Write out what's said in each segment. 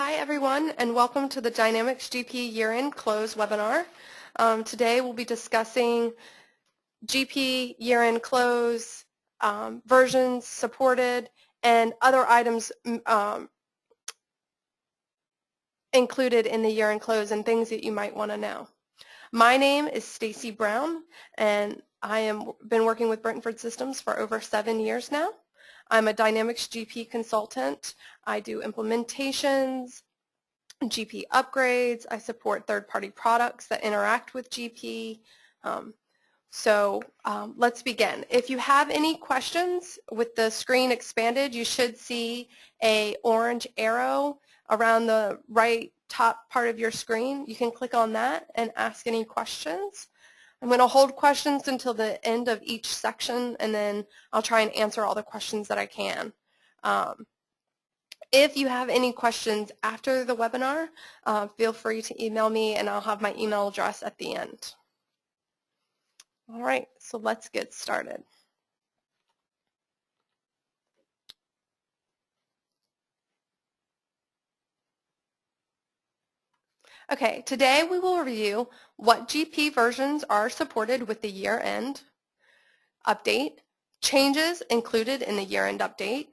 Hi everyone, and welcome to the Dynamics GP Year-End Close webinar. Today we'll be discussing GP Year-End Close, versions supported, and other items included in the Year-End Close and things that you might want to know. My name is Stacy Brown, and I have been working with Brentford Systems for over 7 years now. I'm a Dynamics GP consultant. I do implementations, GP upgrades. I support third-party products that interact with GP. Let's begin. If you have any questions with the screen expanded, you should see an orange arrow around the right top part of your screen. You can click on that and ask any questions. I'm going to hold questions until the end of each section, and then I'll try and answer all the questions that I can. If you have any questions after the webinar, feel free to email me, and I'll have my email address at the end. All right, so let's get started. Okay, today we will review what GP versions are supported with the year-end update, changes included in the year-end update,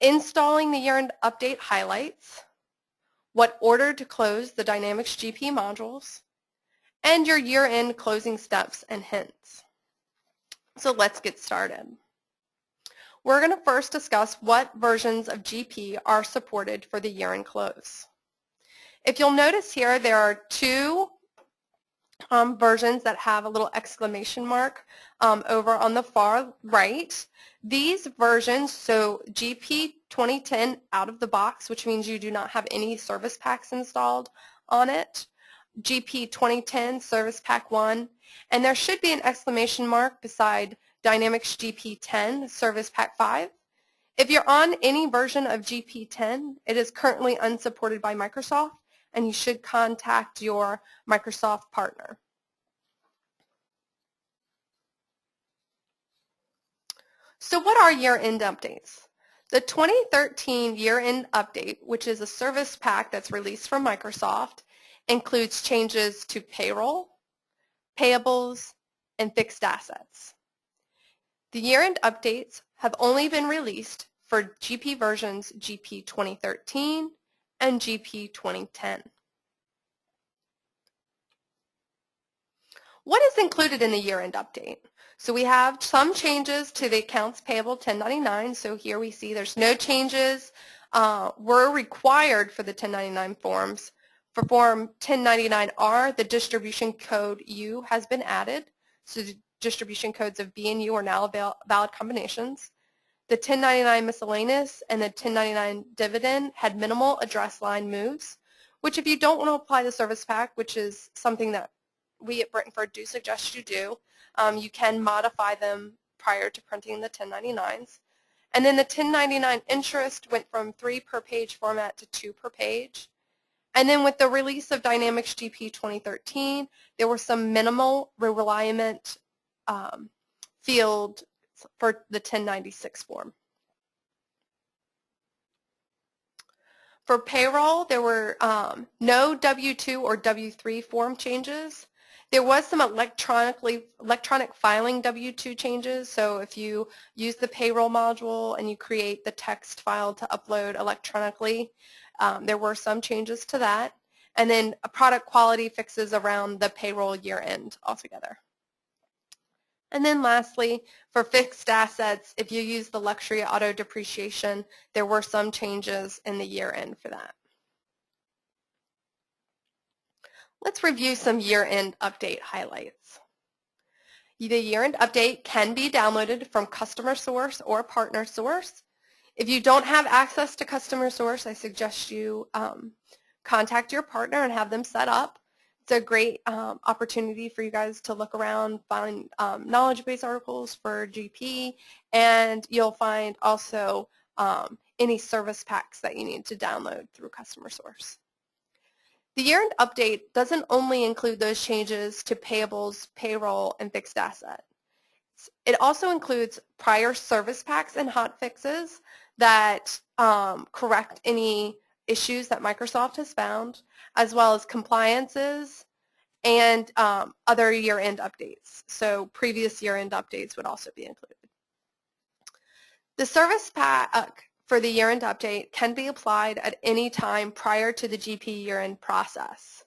installing the year-end update highlights, what order to close the Dynamics GP modules, and your year-end closing steps and hints. So let's get started. We're going to first discuss what versions of GP are supported for the year-end close. If you'll notice here, there are two versions that have a little exclamation mark over on the far right. These versions, so GP 2010 out of the box, which means you do not have any service packs installed on it, GP 2010 Service Pack 1, and there should be an exclamation mark beside Dynamics GP 10 Service Pack 5. If you're on any version of GP 10, it is currently unsupported by Microsoft, and you should contact your Microsoft partner. So what are year-end updates? The 2013 year-end update, which is a service pack that's released from Microsoft, includes changes to payroll, payables, and fixed assets. The year-end updates have only been released for GP versions GP 2013 and GP 2010. What is included in the year-end update? So we have some changes to the accounts payable 1099. So here we see there's no changes were required for the 1099 forms. For Form 1099R, the distribution code U has been added. So the distribution codes of B and U are now valid combinations. The 1099 miscellaneous and the 1099 dividend had minimal address line moves, which if you don't want to apply the service pack, which is something that we at Brentford do suggest you do, you can modify them prior to printing the 1099s. And then the 1099 interest went from 3 per page format to 2 per page. And then with the release of Dynamics GP 2013, there were some minimal realignment field for the 1096 form. For payroll, there were no W-2 or W-3 form changes. There was some electronic filing W-2 changes, so if you use the payroll module and you create the text file to upload electronically, there were some changes to that. And then product quality fixes around the payroll year-end altogether. And then lastly, for fixed assets, if you use the luxury auto depreciation, there were some changes in the year-end for that. Let's review some year-end update highlights. The year-end update can be downloaded from Customer Source or Partner Source. If you don't have access to Customer Source, I suggest you contact your partner and have them set up. It's a great opportunity for you guys to look around, find knowledge base articles for GP, and you'll find also any service packs that you need to download through Customer Source. The year-end update doesn't only include those changes to payables, payroll, and fixed asset. It also includes prior service packs and hot fixes that correct any issues that Microsoft has found, as well as compliances and other year-end updates. So previous year-end updates would also be included. The service pack for the year-end update can be applied at any time prior to the GP year-end process.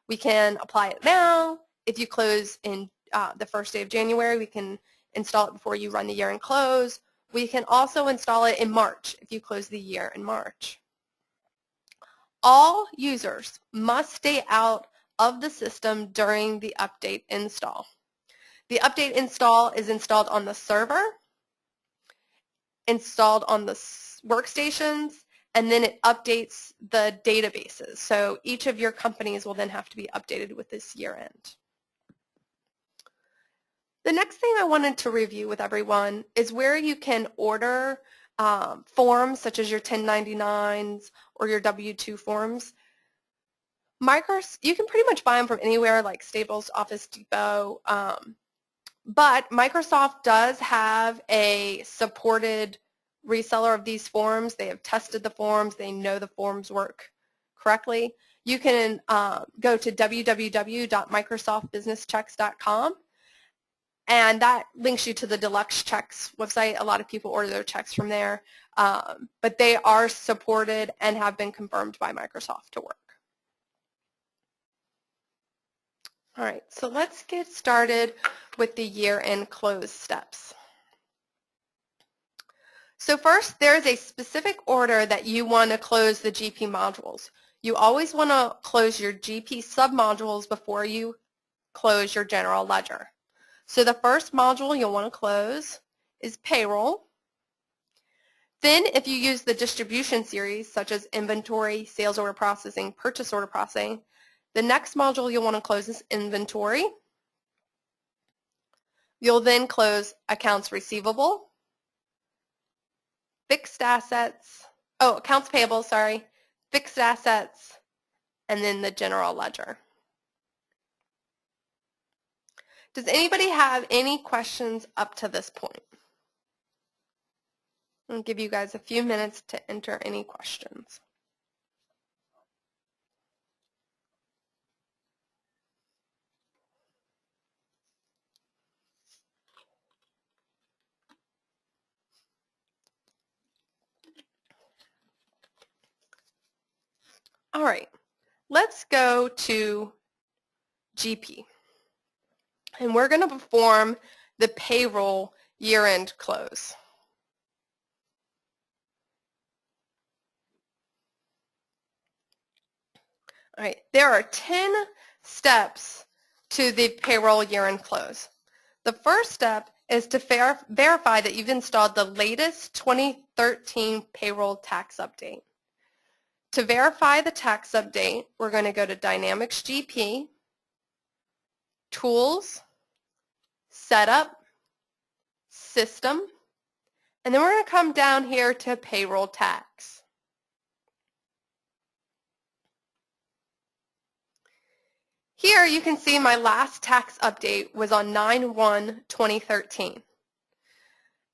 We can apply it now. If you close in the first day of January, we can install it before you run the year-end close. We can also install it in March if you close the year in March. All users must stay out of the system during the update install. The update install is installed on the server, installed on the workstations, and then it updates the databases. So each of your companies will then have to be updated with this year end. The next thing I wanted to review with everyone is where you can order forms such as your 1099s or your W-2 forms. You can pretty much buy them from anywhere like Staples, Office Depot, but Microsoft does have a supported reseller of these forms. They have tested the forms. They know the forms work correctly. You can go to www.microsoftbusinesschecks.com, and that links you to the Deluxe Checks website. A lot of people order their checks from there, but they are supported and have been confirmed by Microsoft to work. All right, so let's get started with the year-end close steps. So first, there's a specific order that you want to close the GP modules. You always want to close your GP submodules before you close your general ledger. So the first module you'll want to close is payroll. Then if you use the distribution series, such as inventory, sales order processing, purchase order processing, the next module you'll want to close is inventory. You'll then close accounts receivable, accounts payable, fixed assets, and then the general ledger. Does anybody have any questions up to this point? I'll give you guys a few minutes to enter any questions. All right, let's go to GP. And we're going to perform the payroll year-end close. All right, there are 10 steps to the payroll year-end close. The first step is to verify that you've installed the latest 2013 payroll tax update. To verify the tax update, we're going to go to Dynamics GP, Tools, Setup, System, and then we're going to come down here to Payroll Tax. Here you can see my last tax update was on 9/1/2013.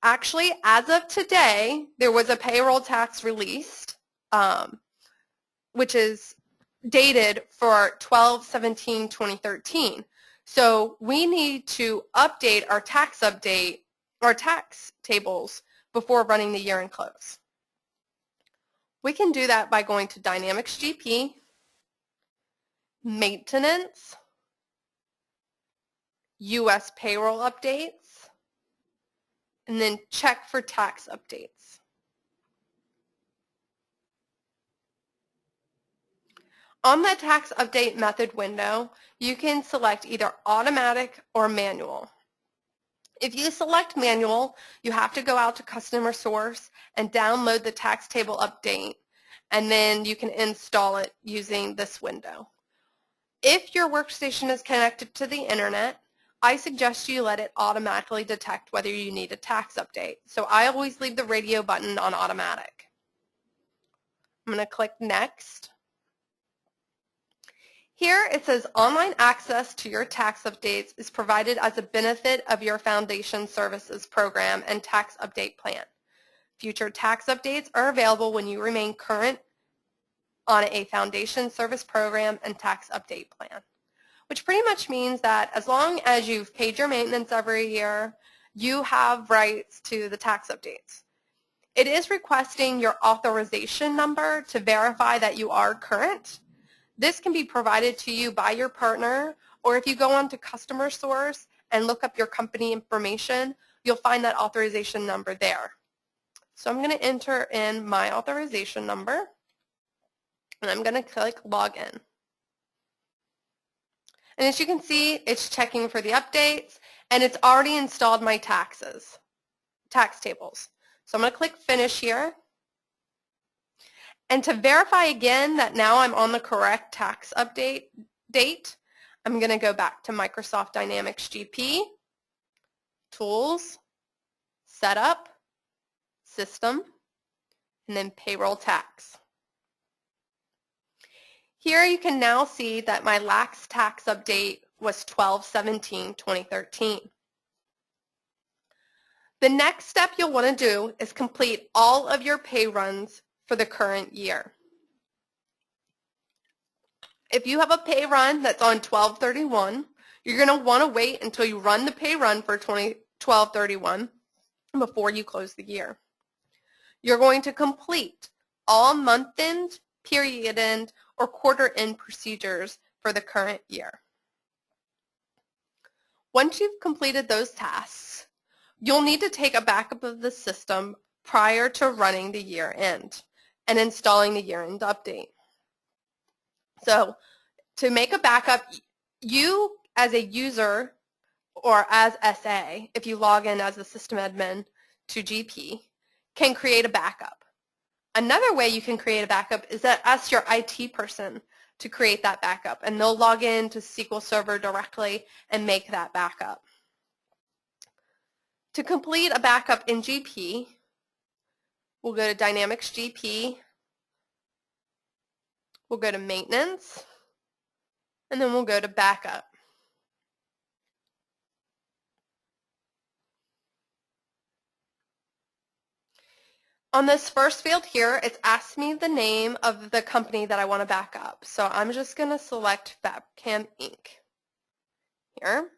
Actually, as of today, there was a payroll tax released, which is dated for 12/17/2013. So we need to update our tax tables before running the year-end close. We can do that by going to Dynamics GP, Maintenance, U.S. Payroll Updates, and then check for tax updates. On the tax update method window, you can select either automatic or manual. If you select manual, you have to go out to Customer Source and download the tax table update, and then you can install it using this window. If your workstation is connected to the internet, I suggest you let it automatically detect whether you need a tax update. So I always leave the radio button on automatic. I'm going to click Next. Here it says online access to your tax updates is provided as a benefit of your foundation services program and tax update plan. Future tax updates are available when you remain current on a foundation service program and tax update plan, which pretty much means that as long as you've paid your maintenance every year, you have rights to the tax updates. It is requesting your authorization number to verify that you are current. This can be provided to you by your partner, or if you go onto Customer Source and look up your company information, you'll find that authorization number there. So I'm going to enter in my authorization number, and I'm going to click Login. And as you can see, it's checking for the updates, and it's already installed my tax tables. So I'm going to click Finish here. And to verify again that now I'm on the correct tax update date, I'm going to go back to Microsoft Dynamics GP, Tools, Setup, System, and then Payroll Tax. Here you can now see that my last tax update was 12/17/2013. The next step you'll want to do is complete all of your pay runs for the current year. If you have a pay run that's on 12/31, you're going to want to wait until you run the pay run for 12/31 before you close the year. You're going to complete all month-end, period-end, or quarter-end procedures for the current year. Once you've completed those tasks, you'll need to take a backup of the system prior to running the year-end and installing the year-end update. So to make a backup, you as a user or as SA, if you log in as the system admin to GP, can create a backup. Another way you can create a backup is to ask your IT person to create that backup, and they'll log in to SQL Server directly and make that backup. To complete a backup in GP, we'll go to Dynamics GP, we'll go to Maintenance, and then we'll go to Backup. On this first field here, it's asked me the name of the company that I want to back up. So I'm just going to select Fabcam Inc. here.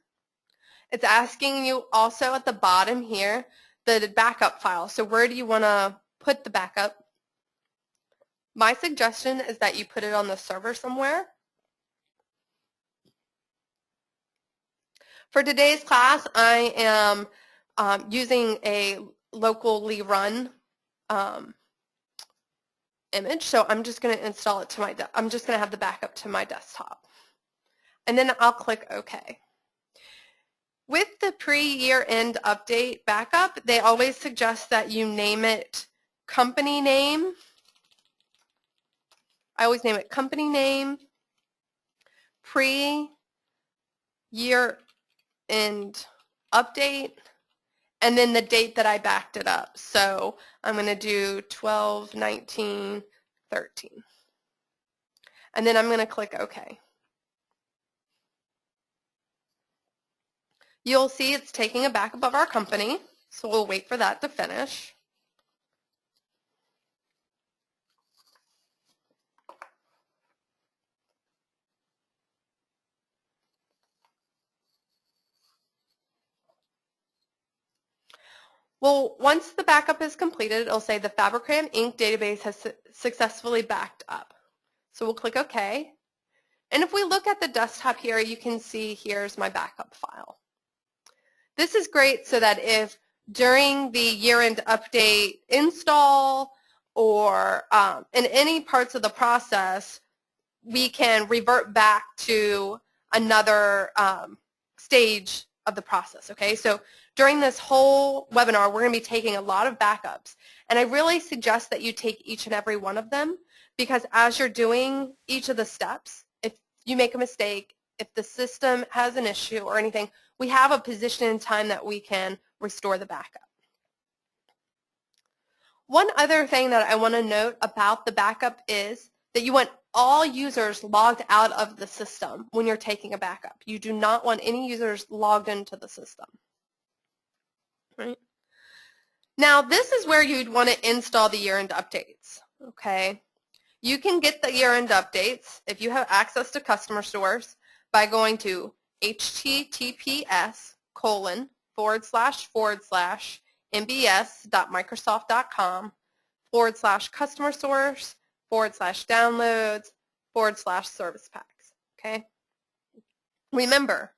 It's asking you also at the bottom here the backup file. So where do you want to put the backup? My suggestion is that you put it on the server somewhere. For today's class, I am using a locally run image, so I'm just going to install it to I'm just going to have the backup to my desktop. And then I'll click OK. With the pre-year end update backup, they always suggest that you name it company name. I always name it company name, pre-year end update, and then the date that I backed it up. So I'm going to do 12/19/13. And then I'm going to click OK. You'll see it's taking a backup of our company, so we'll wait for that to finish. Well, once the backup is completed, it'll say the Fabcam Inc. database has successfully backed up. So we'll click OK. And if we look at the desktop here, you can see here's my backup file. This is great so that if during the year-end update install or in any parts of the process, we can revert back to another stage of the process, okay? So during this whole webinar, we're going to be taking a lot of backups, and I really suggest that you take each and every one of them, because as you're doing each of the steps, if you make a mistake, if the system has an issue or anything, we have a position in time that we can restore the backup. One other thing that I want to note about the backup is that you want all users logged out of the system when you're taking a backup. You do not want any users logged into the system. Right? Now, this is where you'd want to install the year-end updates. Okay? You can get the year-end updates if you have access to customer stores by going to https://mbs.microsoft.com/customer stores/downloads/service packs. Okay? Remember,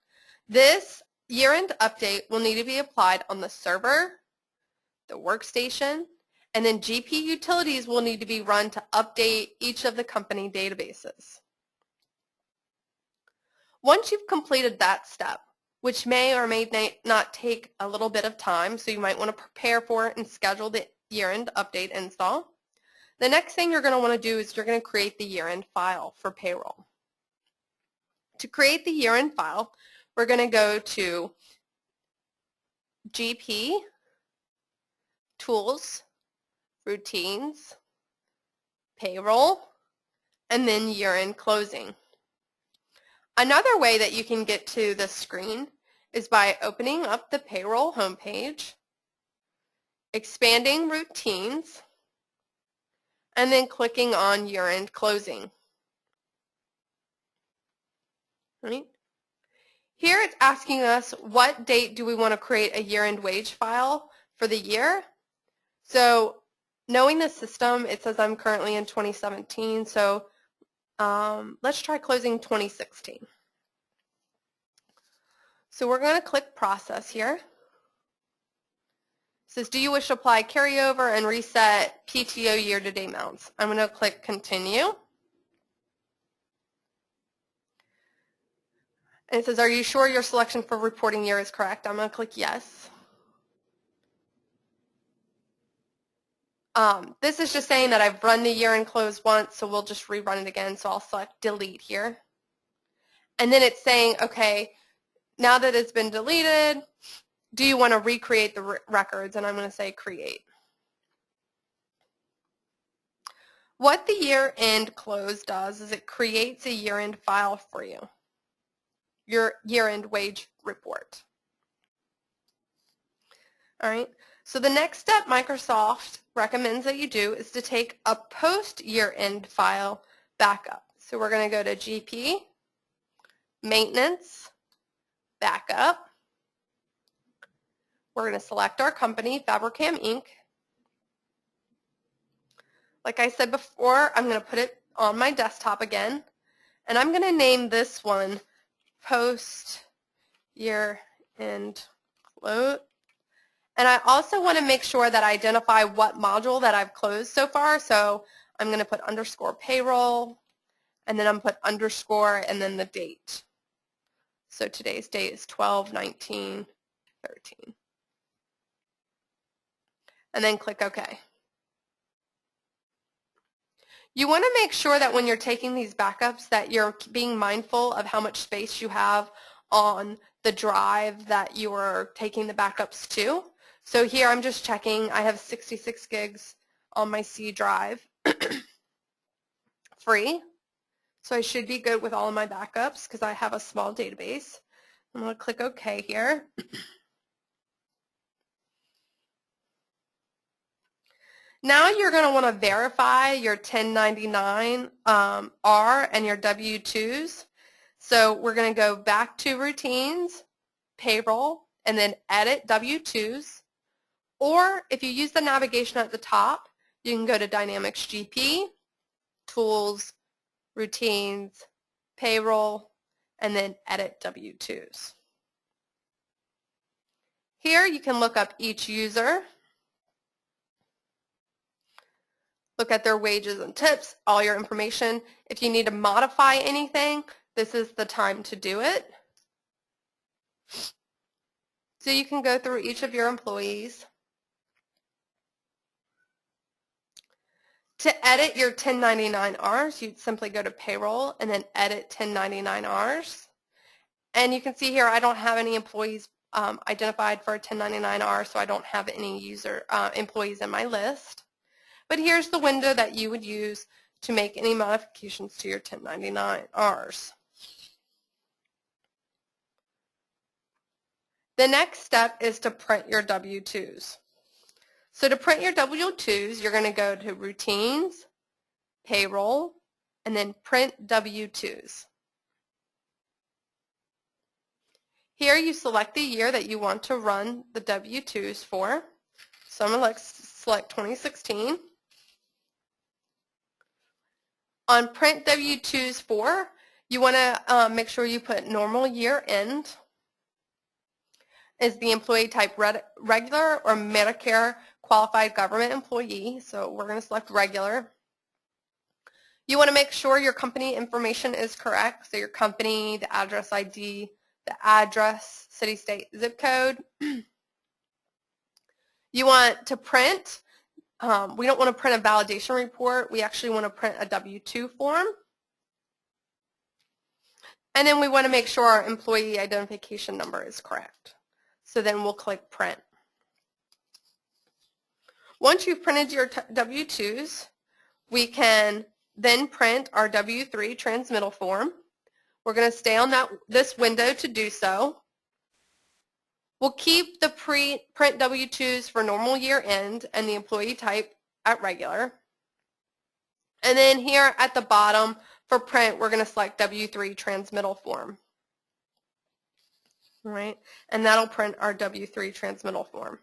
this year-end update will need to be applied on the server, the workstation, and then GP utilities will need to be run to update each of the company databases. Once you've completed that step, which may or may not take a little bit of time, so you might want to prepare for it and schedule the year-end update install, the next thing you're going to want to do is you're going to create the year-end file for payroll. To create the year-end file, we're going to go to GP, Tools, Routines, Payroll, and then year-end closing. Another way that you can get to this screen is by opening up the payroll homepage, expanding Routines, and then clicking on year-end closing. Right? Here it's asking us what date do we want to create a year-end wage file for the year. So knowing the system, it says I'm currently in 2017, so let's try closing 2016. So we're going to click Process here. It says, do you wish to apply carryover and reset PTO year-to-date amounts? I'm going to click Continue. And it says, are you sure your selection for reporting year is correct? I'm going to click Yes. This is just saying that I've run the year-end close once, so we'll just rerun it again. So I'll select Delete here. And then it's saying, okay, now that it's been deleted, do you want to recreate the records? And I'm going to say Create. What the year-end close does is it creates a year-end file for you, your year-end wage report. All right. So the next step Microsoft recommends that you do is to take a post-year-end file backup. So we're going to go to GP, Maintenance, Backup. We're going to select our company, Fabricam Inc. Like I said before, I'm going to put it on my desktop again, and I'm going to name this one Post-Year-End Close. And I also want to make sure that I identify what module that I've closed so far. So I'm going to put underscore payroll, and then I'm going to put underscore and then the date. So today's date is 12/19/13. And then click OK. You want to make sure that when you're taking these backups that you're being mindful of how much space you have on the drive that you are taking the backups to. So here I'm just checking. I have 66 gigs on my C drive free. So I should be good with all of my backups because I have a small database. I'm going to click OK here. Now you're going to want to verify your 1099-R and your W-2s. So we're going to go back to Routines, Payroll, and then Edit W-2s. Or if you use the navigation at the top, you can go to Dynamics GP, Tools, Routines, Payroll, and then Edit W-2s. Here you can look up each user, look at their wages and tips, all your information. If you need to modify anything, this is the time to do it. So you can go through each of your employees. To edit your 1099-Rs, you'd simply go to Payroll and then Edit 1099-Rs. And you can see here I don't have any employees identified for a 1099-R, so I don't have any employees in my list. But here's the window that you would use to make any modifications to your 1099-Rs. The next step is to print your W-2s. So to print your W-2s, you're going to go to Routines, Payroll, and then Print W-2s. Here you select the year that you want to run the W-2s for. So I'm going to select 2016. On Print W-2s for, you want to make sure you put normal year end. Is the employee type regular or Medicare qualified government employee? So we're going to select regular. You want to make sure your company information is correct. So your company, the address ID, the address, city, state, zip code. You want to print. We don't want to print a validation report. We actually want to print a W-2 form. And then we want to make sure our employee identification number is correct. So then we'll click print. Once you've printed your W-2s, we can then print our W-3 transmittal form. We're going to stay on this window to do so. We'll keep the print W-2s for normal year end and the employee type at regular. And then here at the bottom for print, we're going to select W-3 transmittal form. All right, and that'll print our W-3 transmittal form.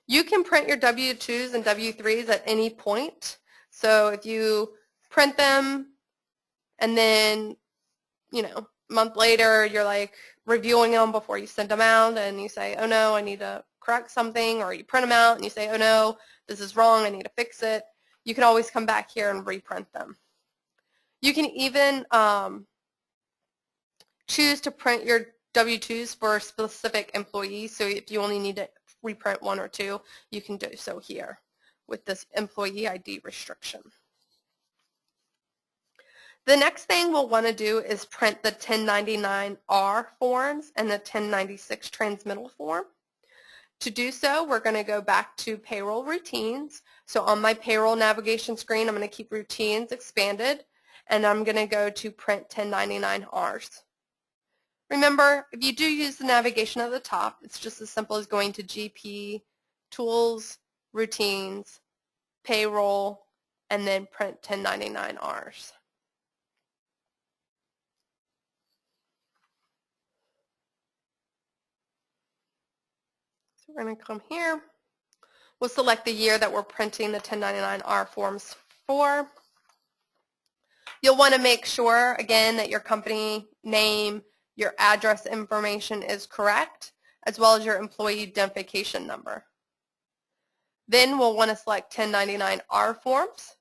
You can print your W-2s and W-3s at any point. So if you print them and then, a month later you're like reviewing them before you send them out and you say, oh no, I need to correct something, or you print them out and you say, oh no, this is wrong, I need to fix it. You can always come back here and reprint them. You can even choose to print your W-2s for specific employees. So if you only need to reprint one or two, you can do so here with this employee ID restriction. The next thing we'll want to do is print the 1099-R forms and the 1096 transmittal form. To do so, we're going to go back to Payroll Routines. So on my Payroll navigation screen, I'm going to keep Routines expanded, and I'm going to go to Print 1099-Rs. Remember, if you do use the navigation at the top, it's just as simple as going to GP, Tools, Routines, Payroll, and then Print 1099-Rs. So we're going to come here. We'll select the year that we're printing the 1099-R forms for. You'll want to make sure, again, that your company name, your address information is correct, as well as your employee identification number. Then we'll want to select 1099-R forms.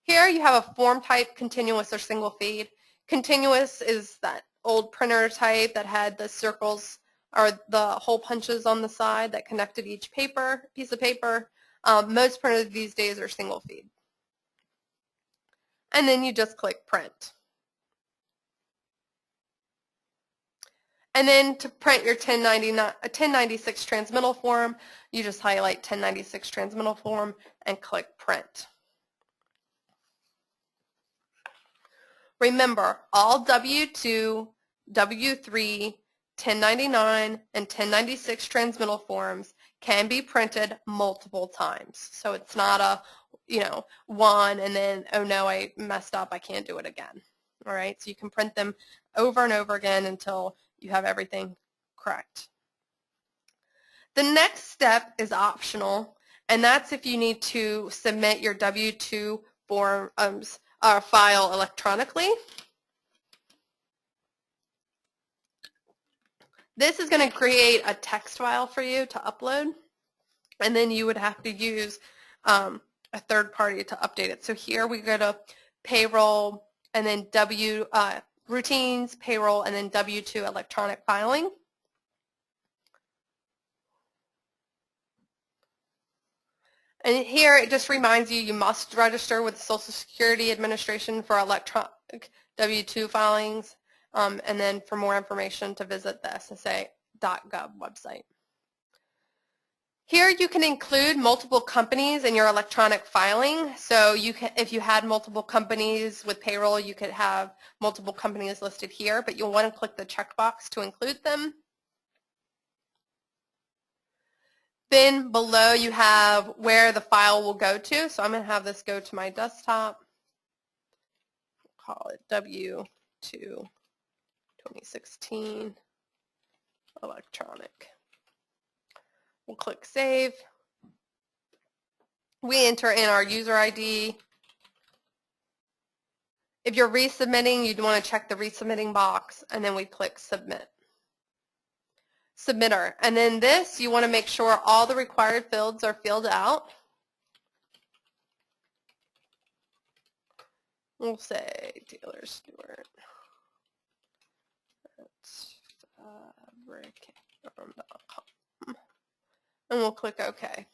Here you have a form type, continuous or single feed. Continuous is that old printer type that had the circles or the hole punches on the side that connected each piece of paper. Most printers these days are single feed. And then you just click print. And then to print your 1096 transmittal form, you just highlight 1096 transmittal form and click print. Remember, all W-2, W-3, 1099, and 1096 transmittal forms can be printed multiple times. So it's not a, one and then, oh no, I messed up, I can't do it again. All right, so you can print them over and over again until you have everything correct. The next step is optional, and that's if you need to submit your W-2 forms file electronically. This is going to create a text file for you to upload, and then you would have to use a third party to update it. So here we go to Payroll, and then Routines, Payroll, and then W-2 electronic filing. And here it just reminds you must register with the Social Security Administration for electronic W-2 filings, and then for more information to visit the SSA.gov website. Here you can include multiple companies in your electronic filing. So you can, if you had multiple companies with payroll, you could have multiple companies listed here, but you'll want to click the checkbox to include them. Then below you have where the file will go to. So I'm going to have this go to my desktop. Call it W2 2016 electronic. We'll click Save. We enter in our user ID. If you're resubmitting, you'd want to check the resubmitting box, and then we click Submit. Submitter. And then this, you want to make sure all the required fields are filled out. We'll say Taylor Stewart. That's fabricfarm.com. And we'll click OK.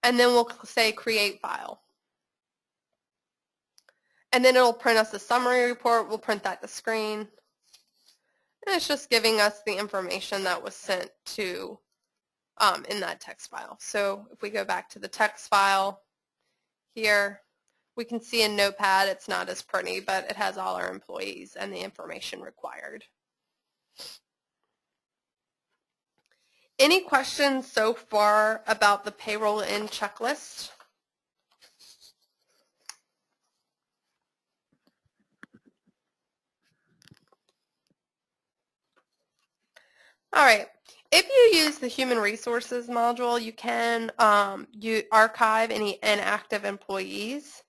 And then we'll say Create File. And then it'll print us a summary report. We'll print that to screen. And it's just giving us the information that was sent to in that text file. So if we go back to the text file here, we can see in Notepad it's not as pretty, but it has all our employees and the information required. Any questions so far about the payroll in checklist? All right. If you use the Human Resources module, you can archive any inactive employees.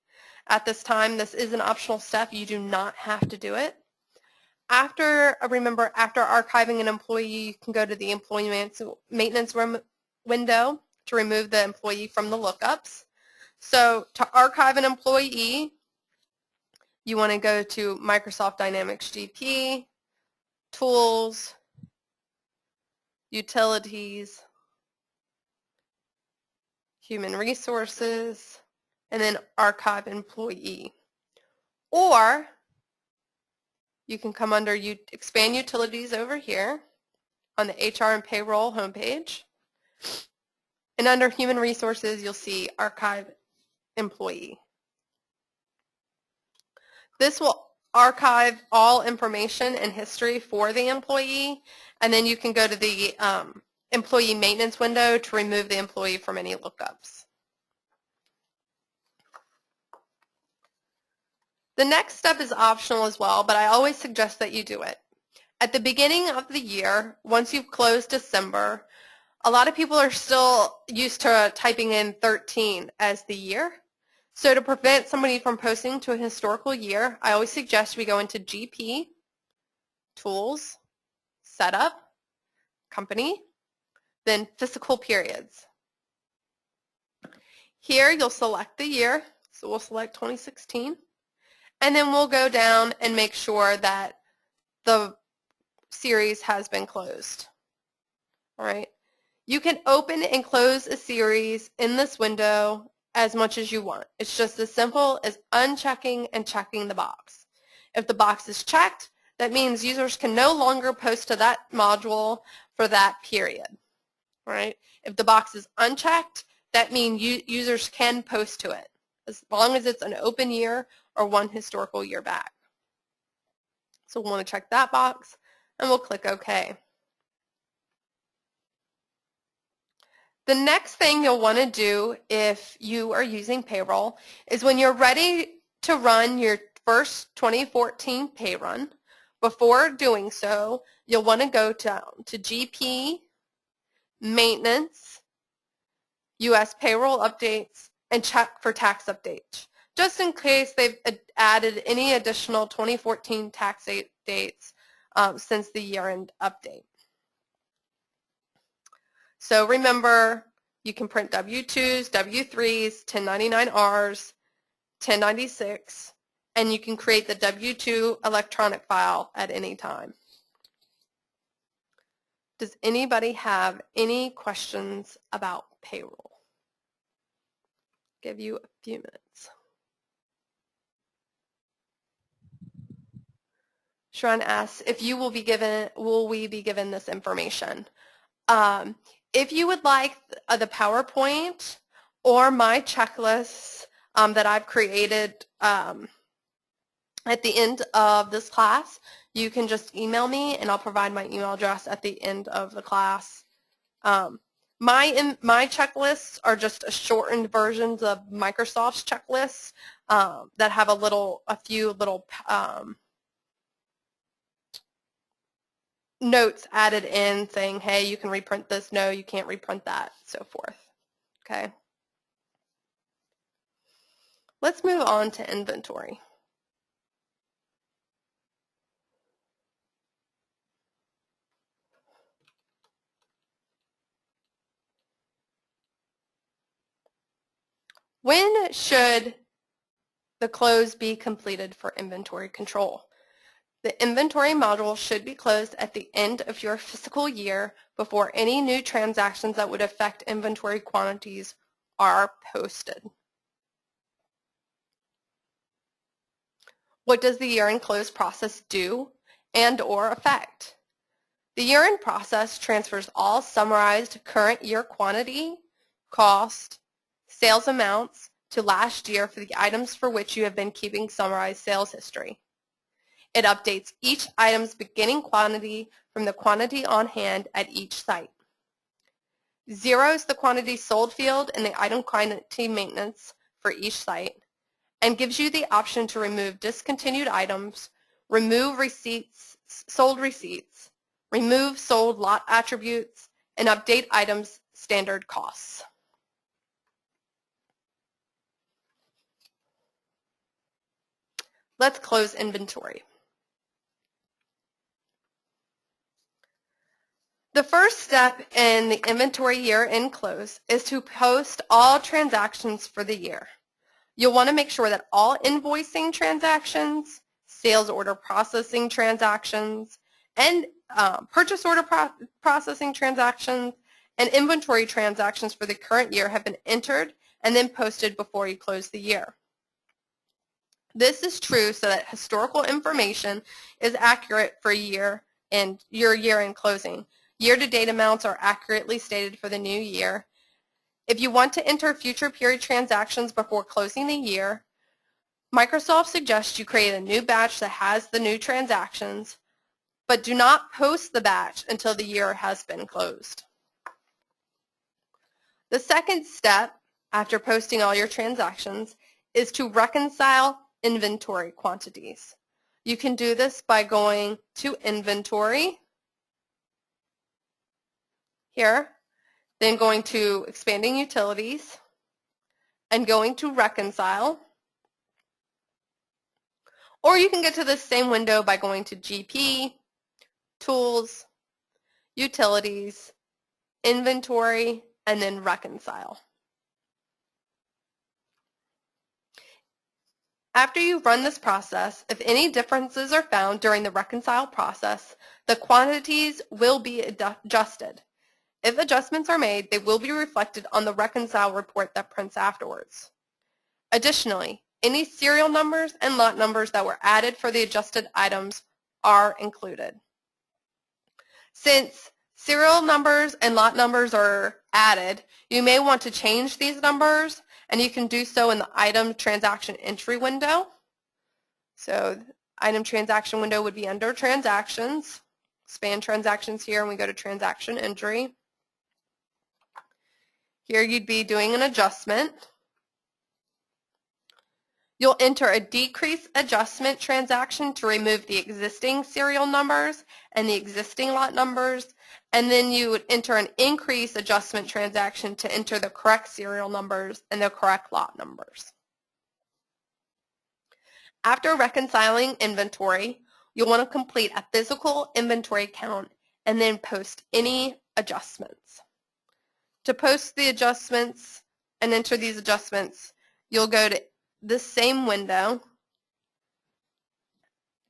At this time, this is an optional step. You do not have to do it. Remember, after archiving an employee, you can go to the employee maintenance window to remove the employee from the lookups. So to archive an employee, you want to go to Microsoft Dynamics GP, Tools, Utilities, Human Resources, and then Archive Employee. Or you can come under Expand Utilities over here on the HR and Payroll homepage. And under Human Resources, you'll see Archive Employee. This will archive all information and history for the employee, and then you can go to the employee maintenance window to remove the employee from any lookups. The next step is optional as well, but I always suggest that you do it. At the beginning of the year, once you've closed December, a lot of people are still used to typing in 13 as the year. So to prevent somebody from posting to a historical year, I always suggest we go into GP, Tools, Setup, Company, then Fiscal Periods. Here you'll select the year, so we'll select 2016, and then we'll go down and make sure that the series has been closed. All right. You can open and close a series in this window as much as you want. It's just as simple as unchecking and checking the box. If the box is checked, that means users can no longer post to that module for that period. All right? If the box is unchecked, that means users can post to it as long as it's an open year or one historical year back. So we'll want to check that box, and we'll click OK. The next thing you'll want to do if you are using payroll is when you're ready to run your first 2014 pay run, before doing so, you'll want to go down to GP, Maintenance, U.S. Payroll Updates, and check for tax updates, just in case they've added any additional 2014 tax dates since the year-end update. So remember, you can print W-2s, W-3s, 1099-Rs, 1096, and you can create the W-2 electronic file at any time. Does anybody have any questions about payroll? Give you a few minutes. Sharon asks if you will we be given this information. If you would like the PowerPoint or my checklists that I've created at the end of this class, you can just email me and I'll provide my email address at the end of the class. My checklists are just shortened versions of Microsoft's checklists that have a few little notes added in saying, hey, you can reprint this, no, you can't reprint that, so forth. Okay. Let's move on to inventory. When should the close be completed for inventory control? The inventory module should be closed at the end of your fiscal year before any new transactions that would affect inventory quantities are posted. What does the year-end close process do and/or affect? The year-end process transfers all summarized current year quantity, cost, sales amounts to last year for the items for which you have been keeping summarized sales history. It updates each item's beginning quantity from the quantity on hand at each site. Zeroes the quantity sold field in the item quantity maintenance for each site and gives you the option to remove discontinued items, remove sold receipts, remove sold lot attributes, and update items' standard costs. Let's close inventory. The first step in the inventory year-end close is to post all transactions for the year. You'll want to make sure that all invoicing transactions, sales order processing transactions, and purchase order processing transactions and inventory transactions for the current year have been entered and then posted before you close the year. This is true so that historical information is accurate for your year-end closing. Year-to-date amounts are accurately stated for the new year. If you want to enter future period transactions before closing the year, Microsoft suggests you create a new batch that has the new transactions, but do not post the batch until the year has been closed. The second step, after posting all your transactions, is to reconcile inventory quantities. You can do this by going to Inventory, here, then going to Expanding Utilities, and going to Reconcile. Or you can get to this same window by going to GP, Tools, Utilities, Inventory, and then Reconcile. After you run this process, if any differences are found during the Reconcile process, the quantities will be adjusted. If adjustments are made, they will be reflected on the Reconcile report that prints afterwards. Additionally, any serial numbers and lot numbers that were added for the adjusted items are included. Since serial numbers and lot numbers are added, you may want to change these numbers, and you can do so in the item transaction entry window. So the item transaction window would be under transactions, expand transactions here, and we go to transaction entry. Here you'd be doing an adjustment. You'll enter a decrease adjustment transaction to remove the existing serial numbers and the existing lot numbers, and then you would enter an increase adjustment transaction to enter the correct serial numbers and the correct lot numbers. After reconciling inventory, you'll want to complete a physical inventory count and then post any adjustments. To post the adjustments and enter these adjustments, you'll go to this same window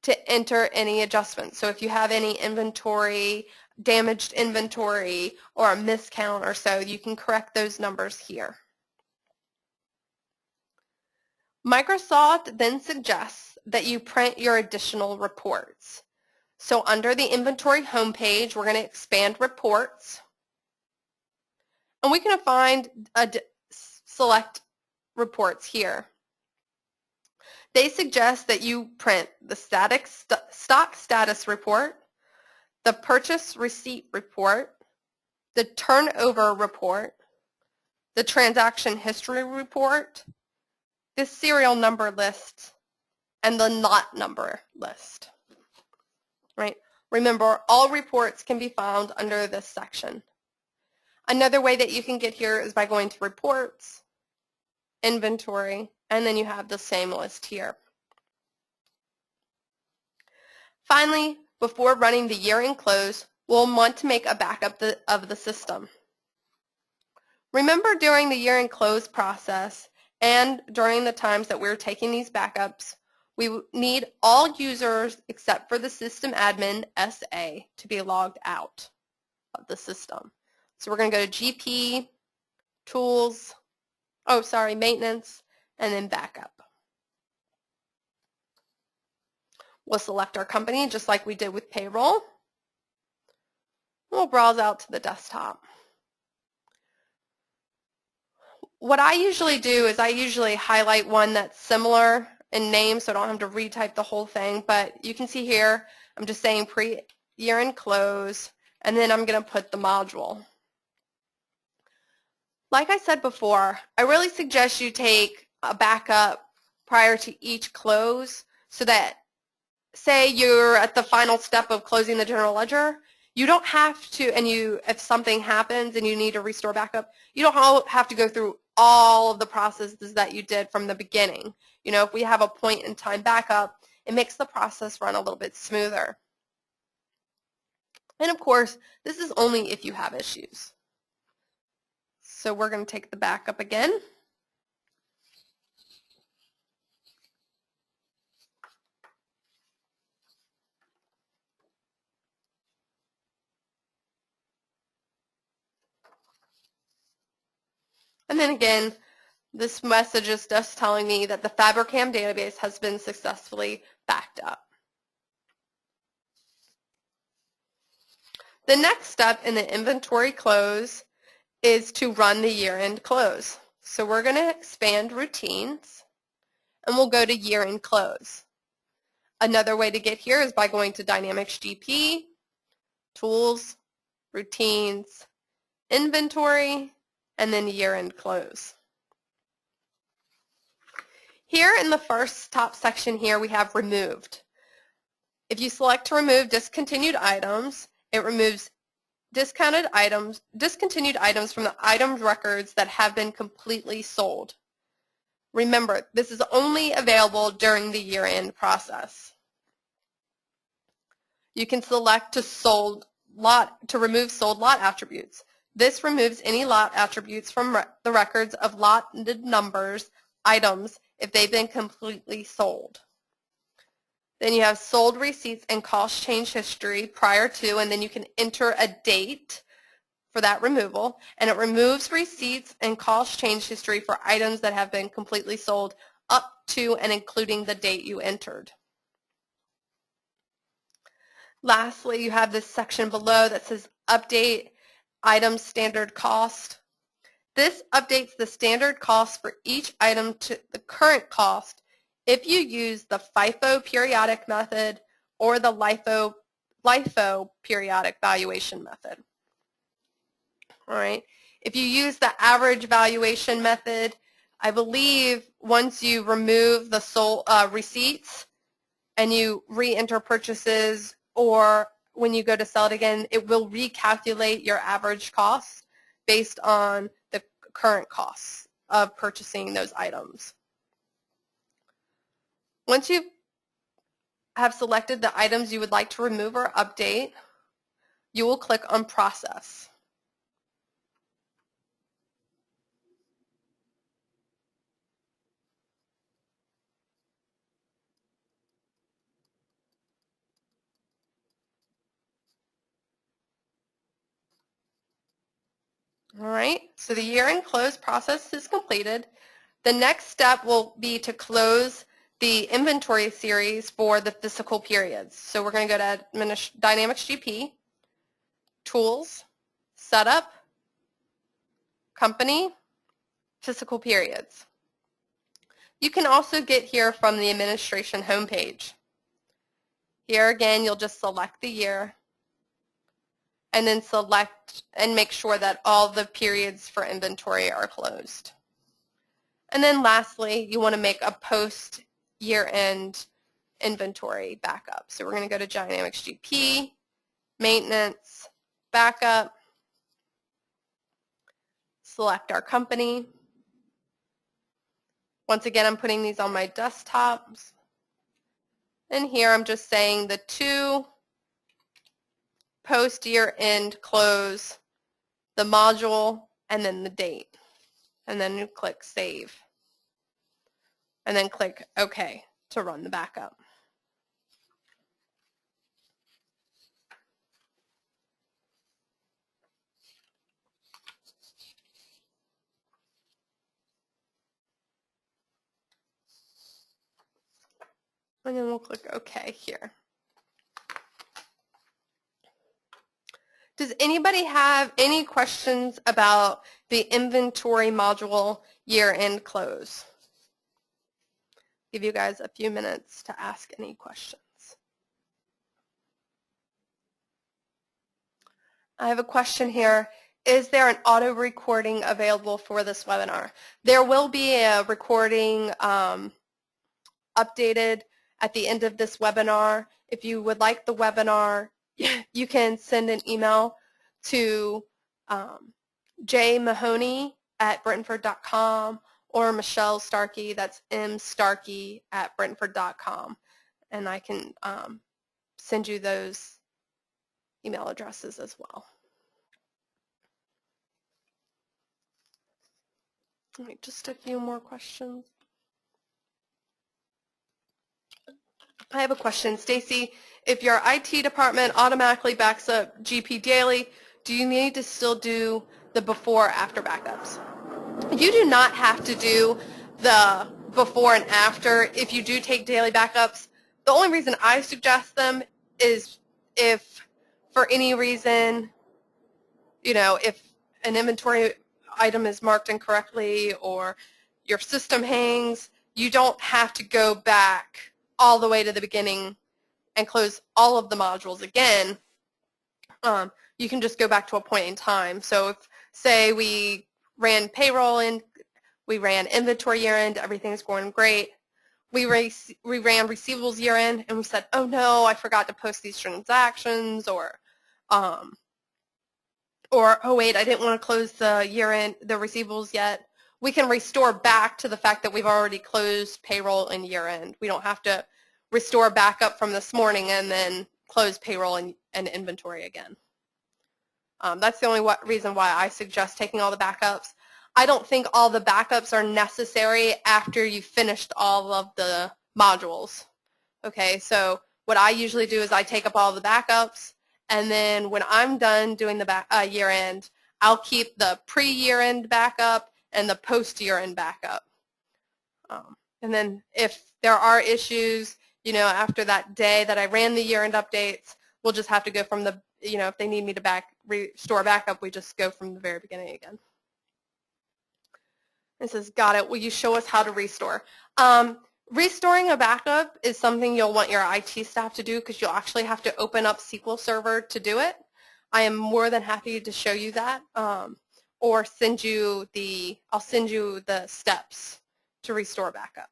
to enter any adjustments. So if you have any inventory, damaged inventory, or a miscount or so, you can correct those numbers here. Microsoft then suggests that you print your additional reports. So under the inventory homepage, we're going to expand reports. And we can find select reports here. They suggest that you print the stock status report, the purchase receipt report, the turnover report, the transaction history report, the serial number list, and the lot number list. Right? Remember, all reports can be found under this section. Another way that you can get here is by going to Reports, Inventory, and then you have the same list here. Finally, before running the year-end close, we'll want to make a backup of the system. Remember, during the year-end close process and during the times that we're taking these backups, we need all users except for the system admin, SA, to be logged out of the system. So we're going to go to GP, Tools, Maintenance, and then Backup. We'll select our company just like we did with payroll. We'll browse out to the desktop. What I usually do is I usually highlight one that's similar in name so I don't have to retype the whole thing, but you can see here I'm just saying pre-year-end close, and then I'm going to put the module. Like I said before, I really suggest you take a backup prior to each close so that, say you're at the final step of closing the general ledger, you don't have to, and if something happens and you need to restore backup, you don't have to go through all of the processes that you did from the beginning. You know, if we have a point in time backup, it makes the process run a little bit smoother. And of course, this is only if you have issues. So we're going to take the backup again. And then again, this message is just telling me that the Fabricam database has been successfully backed up. The next step in the inventory close is to run the year-end close. So we're going to expand routines, and we'll go to year-end close. Another way to get here is by going to Dynamics GP, Tools, Routines, Inventory, and then year-end close. Here in the first top section here we have removed. If you select to remove discontinued items, it removes discontinued items from the item records that have been completely sold. Remember, this is only available during the year-end process. You can select to remove sold lot attributes. This removes any lot attributes from the records of lotted numbers items if they've been completely sold. Then you have sold receipts and cost change history prior to, and then you can enter a date for that removal, and it removes receipts and cost change history for items that have been completely sold up to and including the date you entered. Lastly, you have this section below that says update item standard cost. This updates the standard cost for each item to the current cost if you use the FIFO periodic method or the LIFO periodic valuation method. All right. If you use the average valuation method, I believe once you remove the sold receipts and you re-enter purchases, or when you go to sell it again, it will recalculate your average cost based on the current costs of purchasing those items. Once you have selected the items you would like to remove or update, you will click on Process. All right, so the year-end close process is completed. The next step will be to close the inventory series for the physical periods. So we're going to go to Dynamics GP, Tools, Setup, company, fiscal periods. You can also get here from the administration homepage. Here again, you'll just select the year and then select and make sure that all the periods for inventory are closed. And then lastly, you want to make a post year-end inventory backup. So we're going to go to Dynamics GP, Maintenance, Backup, select our company. Once again, I'm putting these on my desktops. And here I'm just saying the to post year-end close, the module, and then the date. And then you click Save. And then click OK to run the backup. And then we'll click OK here. Does anybody have any questions about the inventory module year-end close? Give you guys a few minutes to ask any questions. I have a question here. Is there an auto recording available for this webinar? There will be a recording updated at the end of this webinar. If you would like the webinar, you can send an email to jmahoney@brentford.com or Michelle Starkey, that's mstarkey@brentford.com, and I can send you those email addresses as well. All right, just a few more questions. I have a question. Stacy, if your IT department automatically backs up GP daily, do you need to still do the before after backups? You do not have to do the before and after if you do take daily backups. The only reason I suggest them is if for any reason, if an inventory item is marked incorrectly or your system hangs, you don't have to go back all the way to the beginning and close all of the modules again. You can just go back to a point in time. So if, say, we ran payroll and we ran inventory year-end, everything's going great. We ran receivables year-end and we said, oh no, I forgot to post these transactions, or oh wait, I didn't want to close the year-end, the receivables yet. We can restore back to the fact that we've already closed payroll and year-end. We don't have to restore back up from this morning and then close payroll and inventory again. That's the only reason why I suggest taking all the backups. I don't think all the backups are necessary after you've finished all of the modules. Okay, so what I usually do is I take up all the backups, and then when I'm done doing the year-end, I'll keep the pre-year-end backup and the post-year-end backup. And then if there are issues, after that day that I ran the year-end updates, we'll just have to go from the, if they need me to restore backup, we just go from the very beginning again. It says, got it. Will you show us how to restore? Restoring a backup is something you'll want your IT staff to do because you'll actually have to open up SQL Server to do it. I am more than happy to show you that, or I'll send you the steps to restore backup.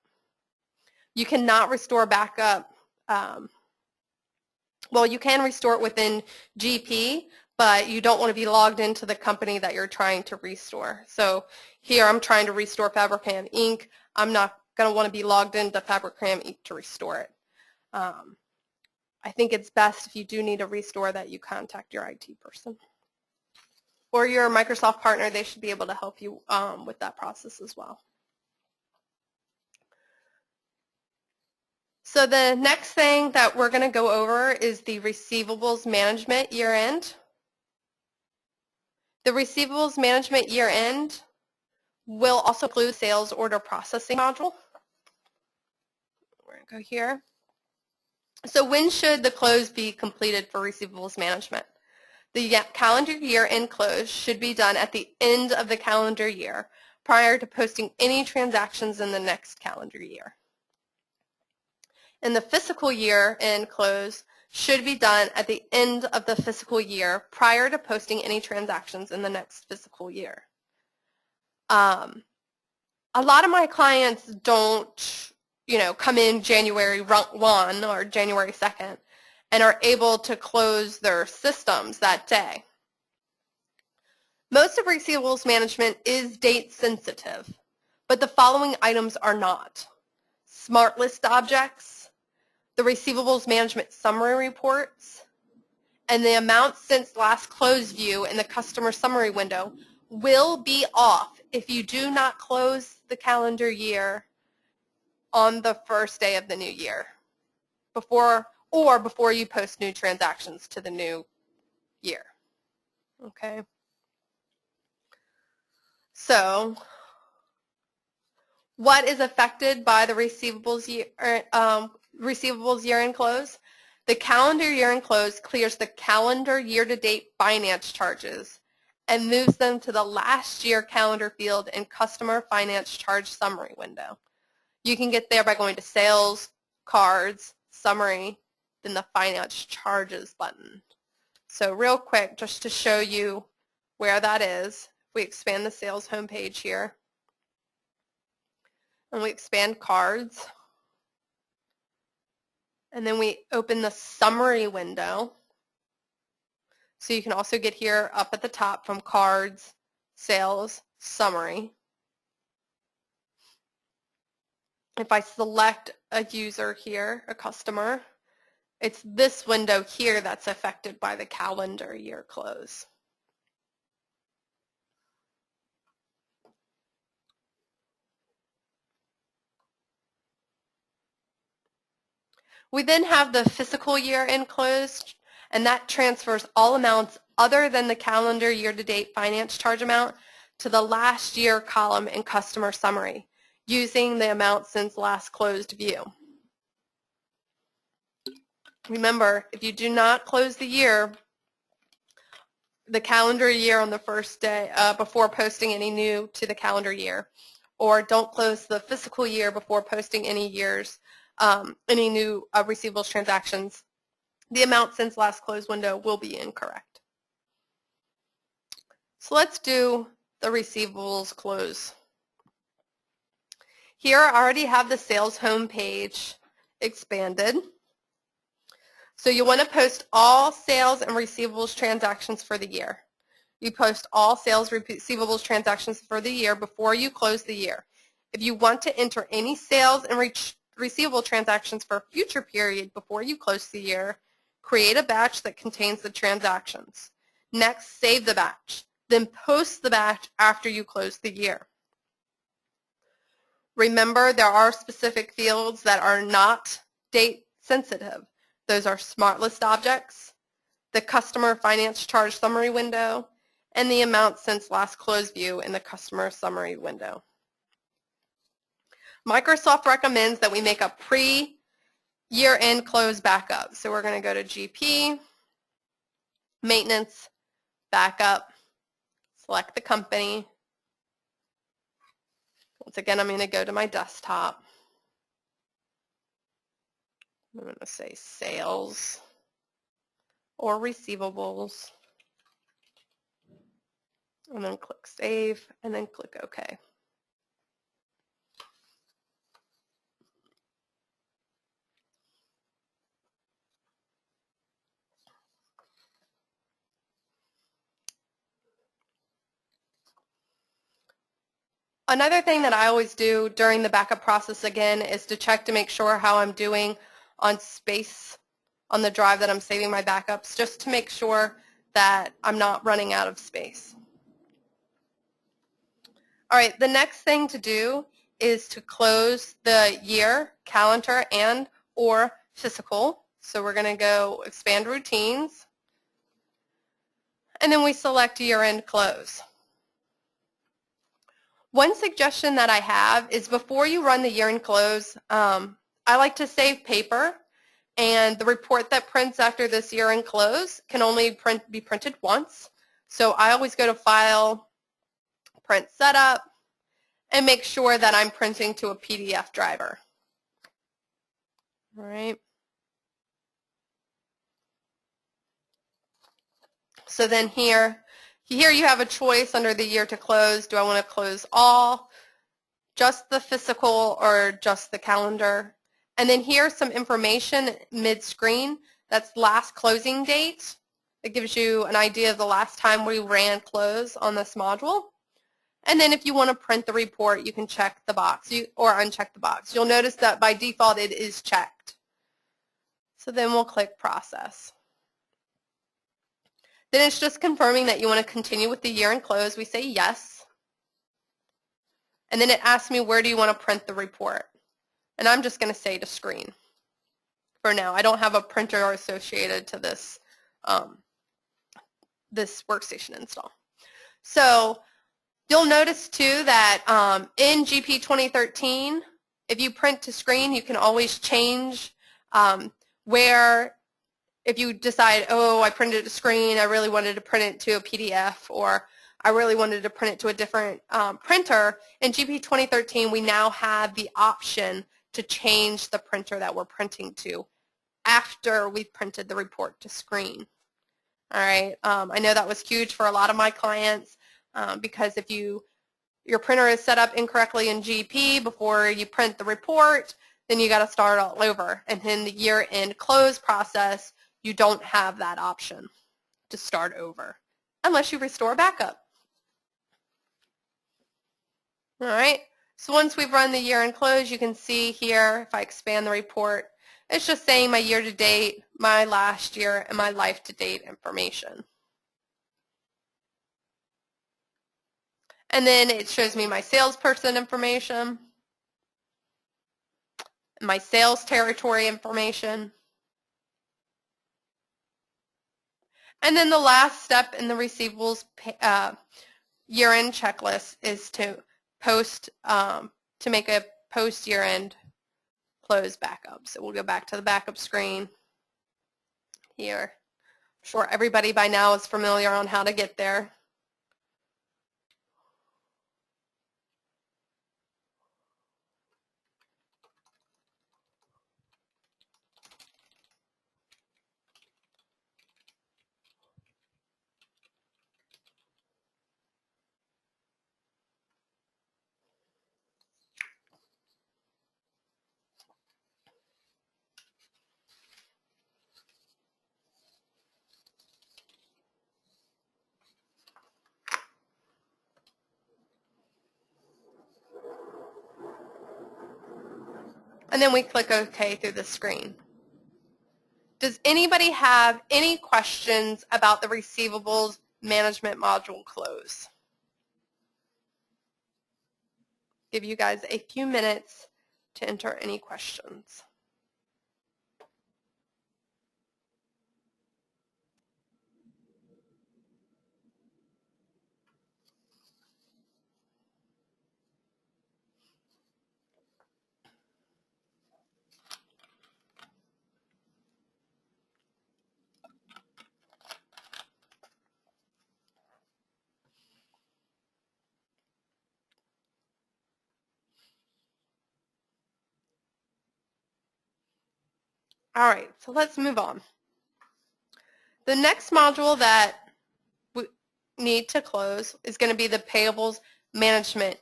You cannot restore backup. Well, you can restore it within GP, but you don't want to be logged into the company that you're trying to restore. So here I'm trying to restore Fabricam Inc. I'm not going to want to be logged into Fabricam Inc. to restore it. I think it's best if you do need a restore that you contact your IT person. Or your Microsoft partner, they should be able to help you with that process as well. So the next thing that we're going to go over is the Receivables Management Year-End. The Receivables Management Year-End will also include Sales Order Processing module. We're going to go here. So when should the close be completed for Receivables Management? The calendar year end close should be done at the end of the calendar year prior to posting any transactions in the next calendar year. And the fiscal year end close should be done at the end of the fiscal year prior to posting any transactions in the next fiscal year. A lot of my clients don't, come in January 1 or January 2nd and are able to close their systems that day. Most of receivables management is date sensitive, but the following items are not: smart list objects, the receivables management summary reports, and the amount since last close view in the customer summary window will be off if you do not close the calendar year on the first day of the new year, before you post new transactions to the new year. Okay. So, what is affected by the receivables year-end close? The calendar year-end close clears the calendar year-to-date finance charges and moves them to the last year calendar field in customer finance charge summary window. You can get there by going to Sales, Cards, Summary, then the Finance Charges button. So real quick, just to show you where that is, we expand the Sales homepage here, and we expand Cards, and then we open the Summary window. So you can also get here up at the top from Cards, Sales, Summary. If I select a user here, a customer, it's this window here that's affected by the calendar year close. We then have the fiscal year end close, and that transfers all amounts other than the calendar year-to-date finance charge amount to the last year column in customer summary, using the amount since last closed view. Remember, if you do not close the year, the calendar year on the first day before posting any new to the calendar year, or don't close the fiscal year before posting any new receivables transactions, the amount since last close window will be incorrect. So let's do the receivables close. Here I already have the sales home page expanded. So you want to post all sales and receivables transactions for the year. You post all sales receivables transactions for the year before you close the year. If you want to enter any sales and receivable transactions for a future period before you close the year, create a batch that contains the transactions. Next, save the batch. Then post the batch after you close the year. Remember, there are specific fields that are not date sensitive. Those are smart list objects, the customer finance charge summary window, and the amount since last close view in the customer summary window. Microsoft recommends that we make a pre-year-end close backup. So we're going to go to GP, Maintenance, Backup, select the company. Once again, I'm going to go to my desktop. I'm going to say Sales or Receivables, and then click Save, and then click OK. Another thing that I always do during the backup process again is to check to make sure how I'm doing on space on the drive that I'm saving my backups, just to make sure that I'm not running out of space. All right, the next thing to do is to close the year, calendar, and or fiscal. So we're going to go expand routines, and then we select year-end close. One suggestion that I have is before you run the year-end close, I like to save paper, And the report that prints after this year-end close can only be printed once. So I always go to File, Print Setup, and make sure that I'm printing to a PDF driver. All right. So then here you have a choice under the year to close. Do I want to close all, just the physical, or just the calendar? And then here's some information mid-screen. That's last closing date. It gives you an idea of the last time we ran close on this module. And then if you want to print the report, you can check the box or uncheck the box. You'll notice that by default it is checked. So then we'll click Process. Then it's just confirming that you want to continue with the year-end close. We say yes. And then it asks me, where do you want to print the report? And I'm just going to say to screen for now. I don't have a printer associated to this, this workstation install. So you'll notice too that in GP 2013, if you print to screen, you can always change where, if you decide, oh, I printed it to screen, I really wanted to print it to a PDF, or I really wanted to print it to a different printer. In GP 2013, we now have the option to change the printer that we're printing to after we've printed the report to screen. All right, I know that was huge for a lot of my clients because if your printer is set up incorrectly in GP before you print the report, then you got to start all over. And in the year-end close process, you don't have that option to start over unless you restore backup. All right, so once we've run the year-end close, you can see here, if I expand the report, it's just saying my year-to-date, my last year, and my life-to-date information. And then it shows me my salesperson information, my sales territory information. And then the last step in the receivables year-end checklist is to make a post year-end close backup. So we'll go back to the backup screen here. I'm sure everybody by now is familiar on how to get there. And then we click OK through the screen. Does anybody have any questions about the receivables management module close? Give you guys a few minutes to enter any questions. All right, so let's move on. The next module that we need to close is going to be the Payables management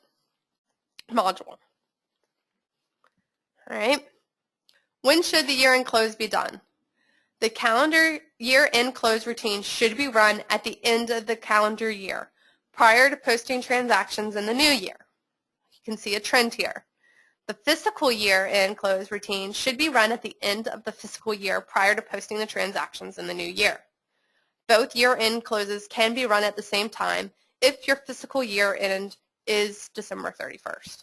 module. All right. When should the year-end close be done? The calendar year-end close routine should be run at the end of the calendar year, prior to posting transactions in the new year. You can see a trend here. The fiscal year-end close routine should be run at the end of the fiscal year prior to posting the transactions in the new year. Both year-end closes can be run at the same time if your fiscal year-end is December 31st.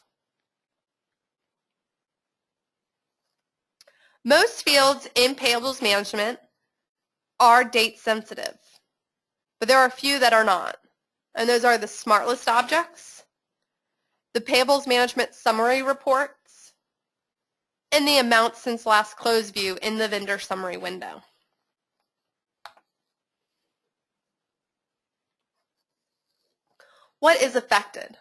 Most fields in Payables management are date sensitive, but there are a few that are not, and those are the Smart List objects, the Payables management summary reports, and the amount since last close view in the vendor summary window. What is affected?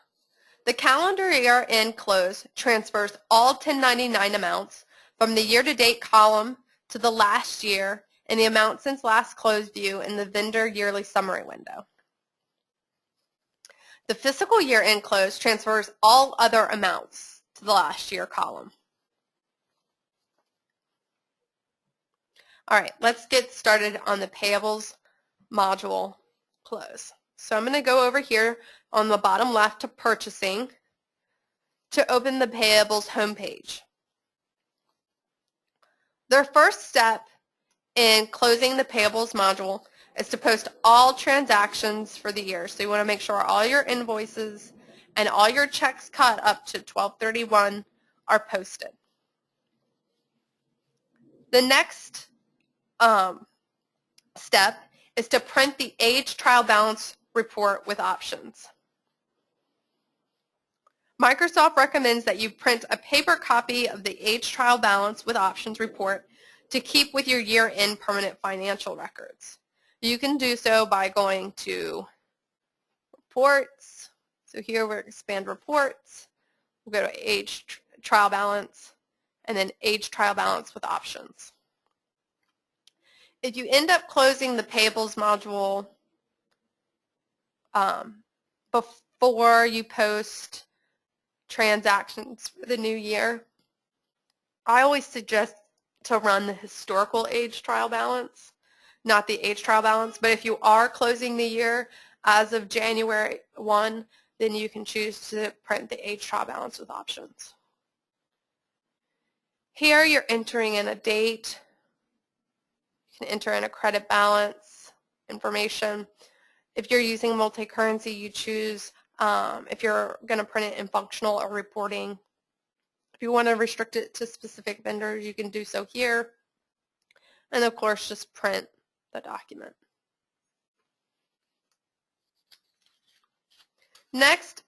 The calendar year-end close transfers all 1099 amounts from the year-to-date column to the last year and the amount since last close view in the vendor yearly summary window. The fiscal year-end close transfers all other amounts to the last year column. All right, let's get started on the Payables module close. So I'm going to go over here on the bottom left to Purchasing to open the Payables homepage. Their first step in closing the Payables module is to post all transactions for the year. So you want to make sure all your invoices and all your checks cut up to 12/31 are posted. The next step is to print the age trial balance report with options. Microsoft recommends that you print a paper copy of the age trial balance with options report to keep with your year-end permanent financial records. You can do so by going to Reports. So here we'll expand Reports. We'll go to Age Trial Balance, and then Age Trial Balance with options. If you end up closing the Payables module before you post transactions for the new year, I always suggest to run the historical age trial balance, not the age trial balance. But if you are closing the year as of January 1, then you can choose to print the age trial balance with options. Here you're entering in a date. You can enter in a credit balance information. If you're using multi-currency, you choose if you're going to print it in functional or reporting. If you want to restrict it to specific vendors, you can do so here. And of course, just print the document. Next,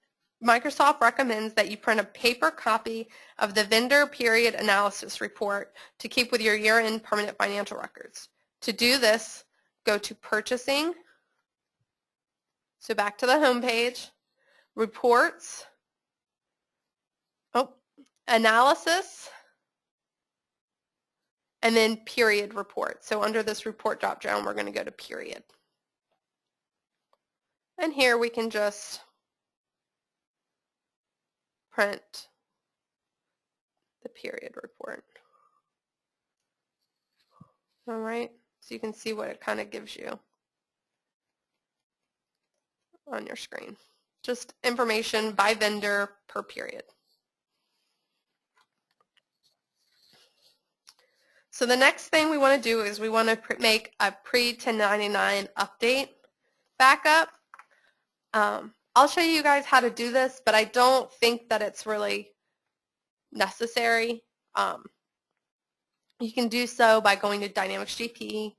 Microsoft recommends that you print a paper copy of the vendor period analysis report to keep with your year-end permanent financial records. To do this, go to Purchasing, so back to the home page, Reports, Analysis, and then Period Report. So under this report drop-down, we're going to go to Period. And here we can just print the period report. All right, so you can see what it kind of gives you on your screen. Just information by vendor per period. So the next thing we want to do is we want to make a pre-1099 update backup. I'll show you guys how to do this, but I don't think that it's really necessary. You can do so by going to Dynamics GP,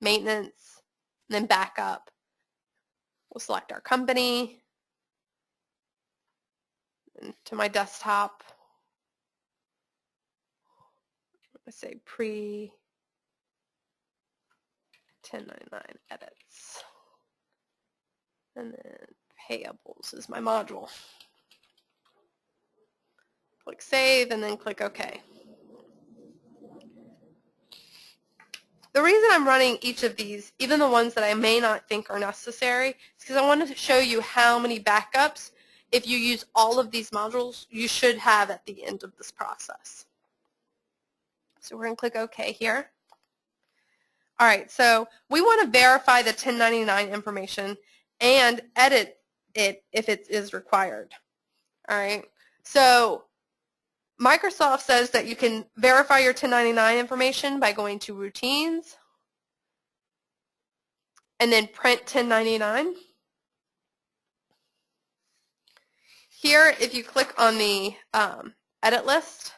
Maintenance, and then Backup. We'll select our company, and to my desktop. I say pre-1099 edits. And then Payables is my module. Click Save and then click OK. The reason I'm running each of these, even the ones that I may not think are necessary, is because I wanted to show you how many backups, if you use all of these modules, you should have at the end of this process. So we're going to click OK here. All right, so we want to verify the 1099 information and edit it if it is required. All right, so Microsoft says that you can verify your 1099 information by going to Routines and then Print 1099. Here, if you click on the Edit list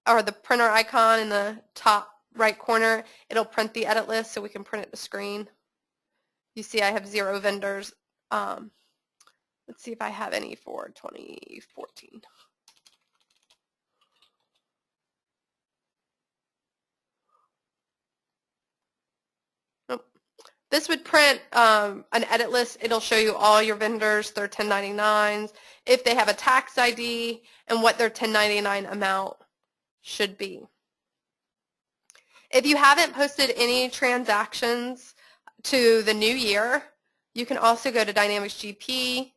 or the printer icon in the top right corner, it'll print the edit list so we can print it to screen. You see I have 0 vendors. Let's see if I have any for 2014. This would print an edit list. It'll show you all your vendors, their 1099s, if they have a tax ID, and what their 1099 amount should be. If you haven't posted any transactions to the new year, you can also go to Dynamics GP,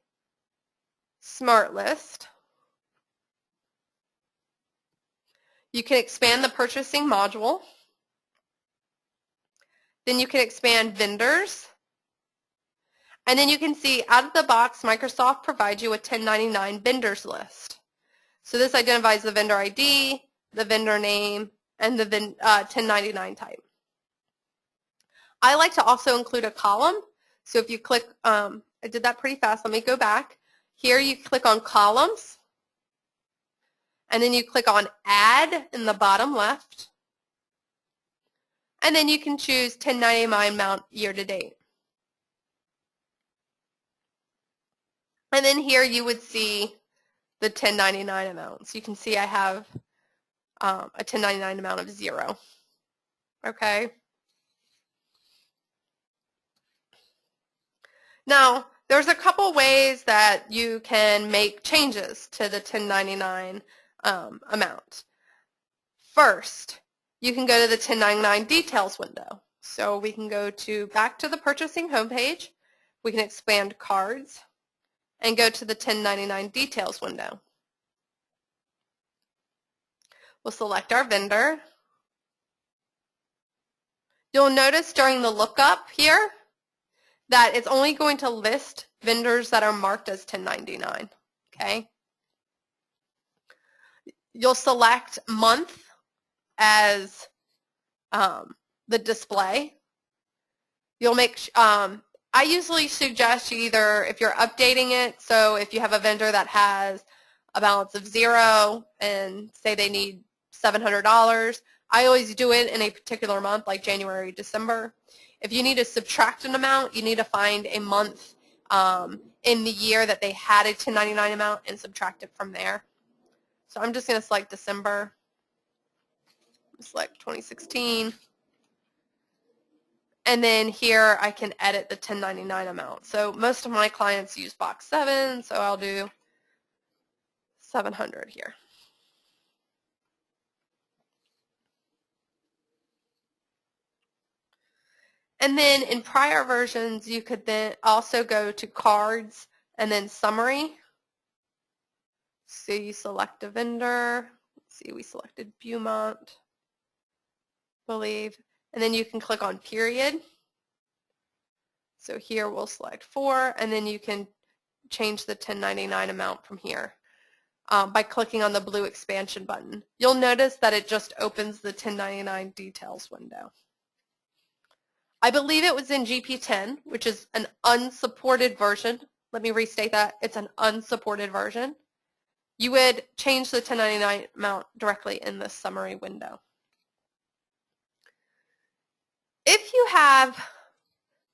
Smart List. You can expand the purchasing module. Then you can expand vendors. And then you can see out of the box, Microsoft provides you a 1099 vendors list. So this identifies the vendor ID, the vendor name, and the 1099 type. I like to also include a column. So if you click, I did that pretty fast. Let me go back. Here you click on columns. And then you click on add in the bottom left. And then you can choose 1099 amount year to date. And then here you would see the 1099 amounts. You can see I have a 1099 amount of 0. Okay. Now, there's a couple ways that you can make changes to the 1099 amount. First, you can go to the 1099 details window. So we can go back to the purchasing homepage. We can expand cards and go to the 1099 details window. We'll select our vendor. You'll notice during the lookup here that it's only going to list vendors that are marked as 1099. Okay. You'll select month as the display. You'll make I usually suggest you either, if you're updating it, so if you have a vendor that has a balance of 0 and say they need $700, I always do it in a particular month like January, December. If you need to subtract an amount, you need to find a month in the year that they had a 1099 amount and subtract it from there. So I'm just going to select December, select 2016. And then here I can edit the 1099 amount. So most of my clients use box 7, so I'll do 700 here. And then in prior versions, you could then also go to cards and then summary. So you select a vendor. Let's see, we selected Beaumont, I believe. And then you can click on period. So here we'll select 4, and then you can change the 1099 amount from here by clicking on the blue expansion button. You'll notice that it just opens the 1099 details window. I believe it was in GP10, which is an unsupported version. Let me restate that. It's an unsupported version. You would change the 1099 amount directly in the summary window. If you have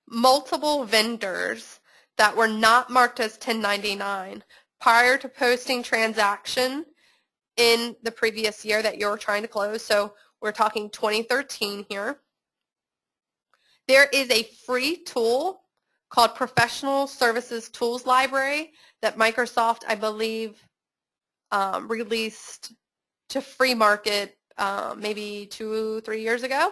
multiple vendors that were not marked as 1099 prior to posting transaction in the previous year that you're trying to close, so we're talking 2013 here, there is a free tool called Professional Services Tools Library that Microsoft, I believe, released to free market maybe 2-3 years ago.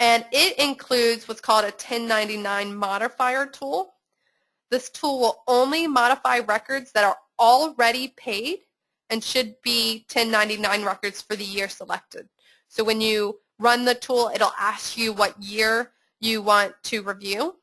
And it includes what's called a 1099 modifier tool. This tool will only modify records that are already paid and should be 1099 records for the year selected. So when you run the tool, it'll ask you what year you want to review.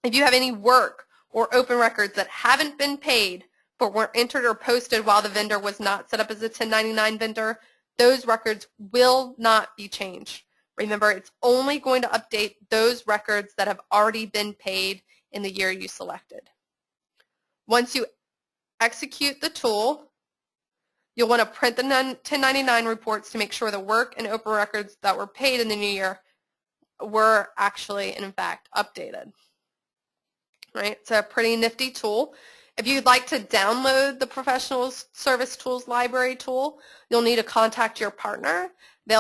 If you have any work or open records that haven't been paid but were entered or posted while the vendor was not set up as a 1099 vendor, those records will not be changed. Remember, it's only going to update those records that have already been paid in the year you selected. Once you execute the tool, you'll want to print the 1099 reports to make sure the work and open records that were paid in the new year were actually, in fact, updated. Right? It's a pretty nifty tool. If you'd like to download the Professional Service Tools Library tool, you'll need to contact your partner. They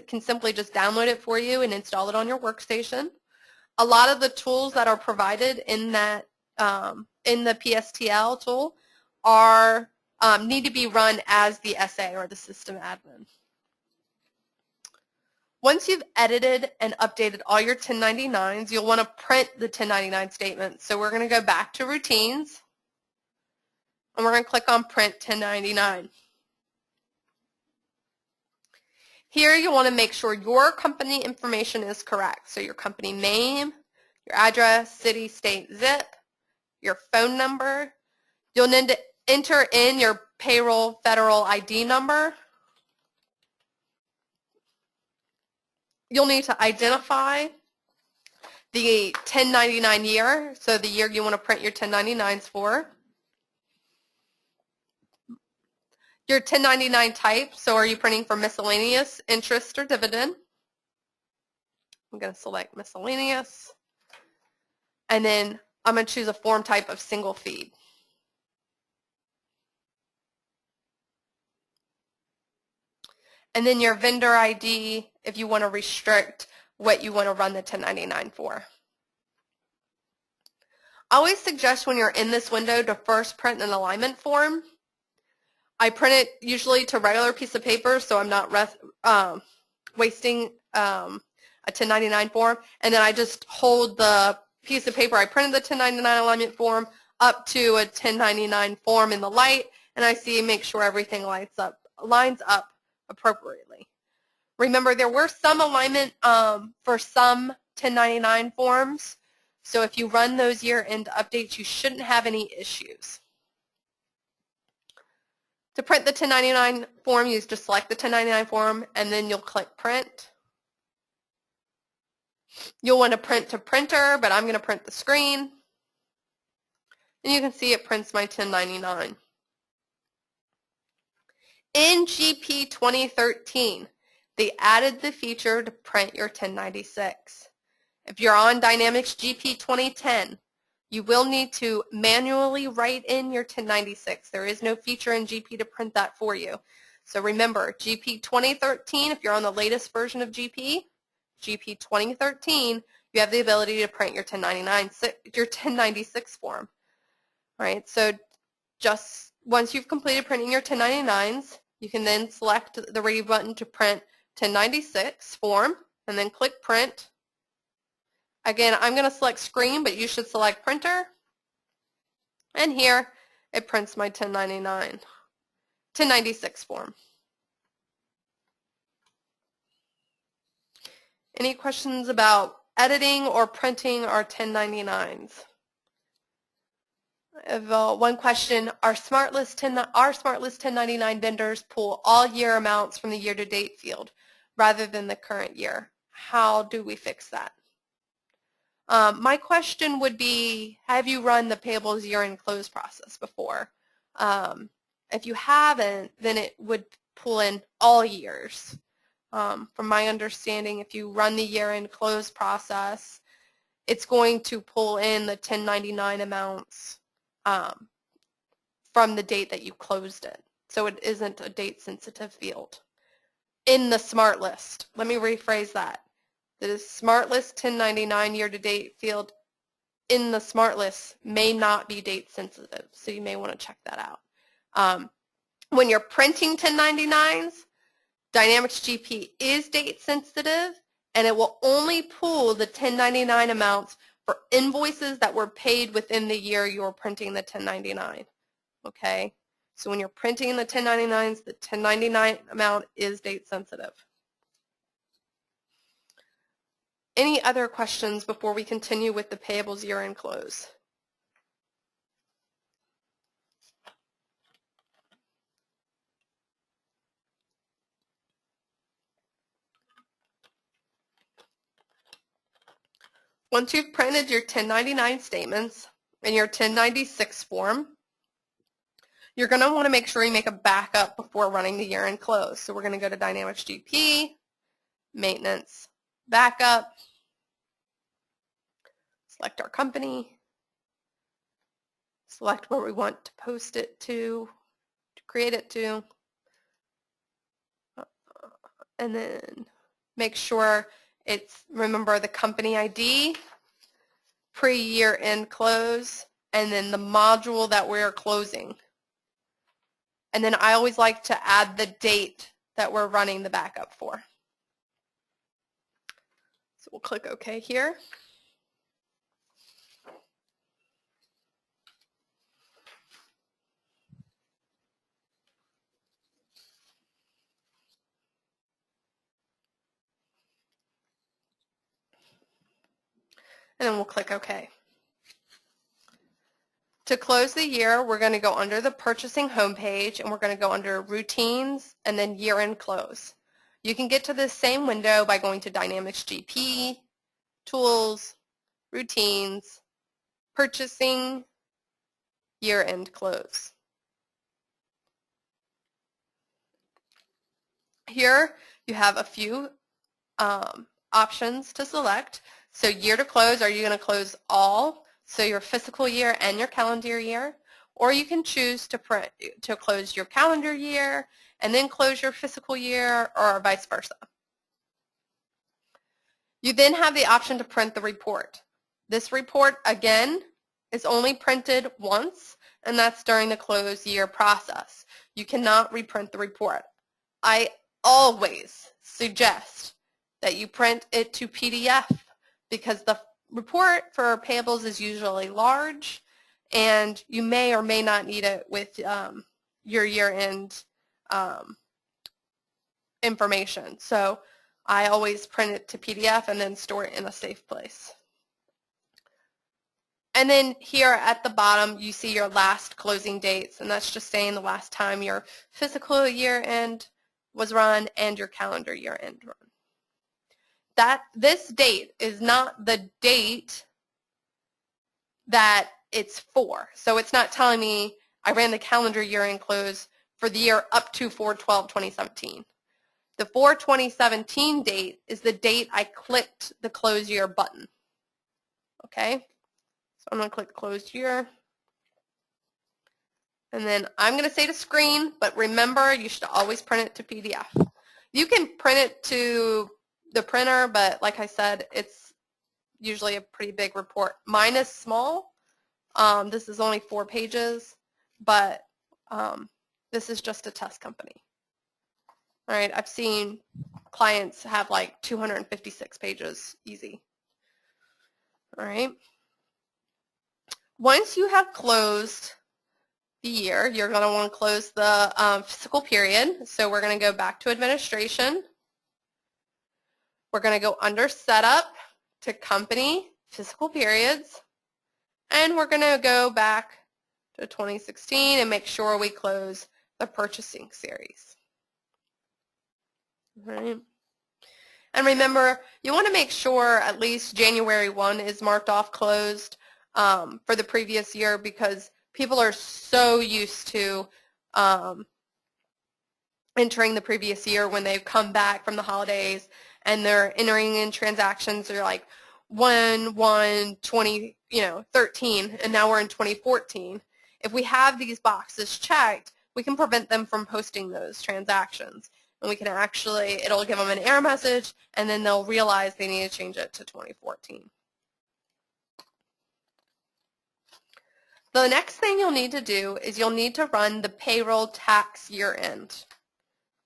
can simply just download it for you and install it on your workstation. A lot of the tools that are provided in that in the PSTL tool are need to be run as the SA or the system admin. Once you've edited and updated all your 1099s, you'll want to print the 1099 statement. So we're going to go back to routines, and we're going to click on print 1099. Here you want to make sure your company information is correct. So your company name, your address, city, state, zip, your phone number. You'll need to enter in your payroll federal ID number. You'll need to identify the 1099 year, so the year you want to print your 1099s for. Your 1099 type, so are you printing for miscellaneous, interest, or dividend? I'm going to select miscellaneous. And then I'm going to choose a form type of single feed. And then your vendor ID if you want to restrict what you want to run the 1099 for. I always suggest when you're in this window to first print an alignment form. I print it usually to a regular piece of paper, so I'm not wasting a 1099 form. And then I just hold the piece of paper I printed the 1099 alignment form up to a 1099 form in the light, and I make sure everything lines up appropriately. Remember, there were some alignment for some 1099 forms, so if you run those year-end updates, you shouldn't have any issues. To print the 1099 form, you just select the 1099 form, and then you'll click print. You'll want to print to printer, but I'm going to print the screen. And you can see it prints my 1099. In GP 2013, they added the feature to print your 1096. If you're on Dynamics GP 2010, you will need to manually write in your 1096. There is no feature in GP to print that for you. So remember, GP 2013, if you're on the latest version of GP 2013, you have the ability to print your 1096 form. All right, so just once you've completed printing your 1099s, you can then select the ready button to print 1096 form, and then click print. Again, I'm going to select screen, but you should select printer. And here, it prints my 1096 form. Any questions about editing or printing our 1099s? I have one question. Our SmartList 1099 vendors pull all year amounts from the year-to-date field rather than the current year. How do we fix that? My question would be, have you run the Payables year-end close process before? If you haven't, then it would pull in all years. From my understanding, if you run the year-end close process, it's going to pull in the 1099 amounts from the date that you closed it. So it isn't a date-sensitive field. In the SmartList, let me rephrase that. The SmartList 1099 year-to-date field in the SmartList may not be date sensitive, so you may want to check that out. When you're printing 1099s, Dynamics GP is date sensitive, and it will only pull the 1099 amounts for invoices that were paid within the year you're printing the 1099. Okay? So when you're printing the 1099s, the 1099 amount is date sensitive. Any other questions before we continue with the Payables year-end close? Once you've printed your 1099 statements and your 1096 form, you're going to want to make sure you make a backup before running the year-end close. So we're going to go to Dynamics GP, Maintenance, Backup, select our company, select where we want to post it to create it to, and then make sure remember the company ID pre-year end close, and then the module that we're closing. And then I always like to add the date that we're running the backup for. So we'll click OK here. And then we'll click OK. To close the year, we're going to go under the purchasing homepage, and we're going to go under routines and then year-end close. You can get to this same window by going to Dynamics GP, tools, routines, purchasing, year-end close. Here you have a few options to select. So year to close, are you going to close all? So your fiscal year and your calendar year, or you can choose to close your calendar year and then close your fiscal year, or vice versa. You then have the option to print the report. This report, again, is only printed once, and that's during the close year process. You cannot reprint the report. I always suggest that you print it to PDF, because the report for payables is usually large, and you may or may not need it with your year-end information. So I always print it to PDF and then store it in a safe place. And then here at the bottom, you see your last closing dates, and that's just saying the last time your fiscal year-end was run and your calendar year-end run. This date is not the date that it's for. So it's not telling me I ran the calendar year-end close for the year up to 4/12/2017. The 4/2017 date is the date I clicked the close year button. Okay? So I'm going to click close year. And then I'm going to say to screen, but remember, you should always print it to PDF. You can print it to the printer, but like I said, it's usually a pretty big report. Mine is small. This is only 4 pages, but this is just a test company. All right, I've seen clients have like 256 pages easy. All right. Once you have closed the year, you're going to want to close the fiscal period. So we're going to go back to administration. We're going to go under setup to company fiscal periods, and we're going to go back to 2016 and make sure we close the purchasing series. All right. And remember, you want to make sure at least January 1 is marked off closed for the previous year, because people are so used to entering the previous year when they've come back from the holidays and they're entering in transactions. They're like 1/1/2013, and now we're in 2014. If we have these boxes checked, we can prevent them from posting those transactions. And we can actually, it'll give them an error message, and then they'll realize they need to change it to 2014. The next thing you'll need to do is you'll need to run the payroll tax year-end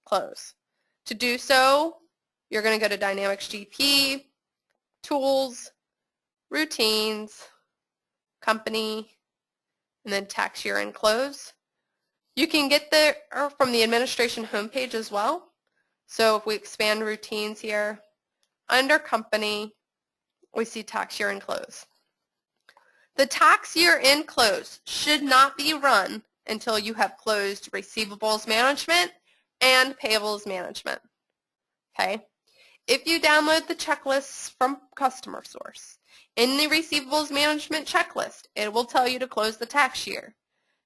close. To do so, you're going to go to Dynamics GP, Tools, Routines, Company, and then Tax Year-end Close. You can get there from the administration homepage as well. So if we expand Routines here, under Company, we see Tax Year-end Close. The tax year-end close should not be run until you have closed Receivables Management and Payables Management. Okay? If you download the checklists from Customer Source, in the Receivables Management checklist, it will tell you to close the tax year.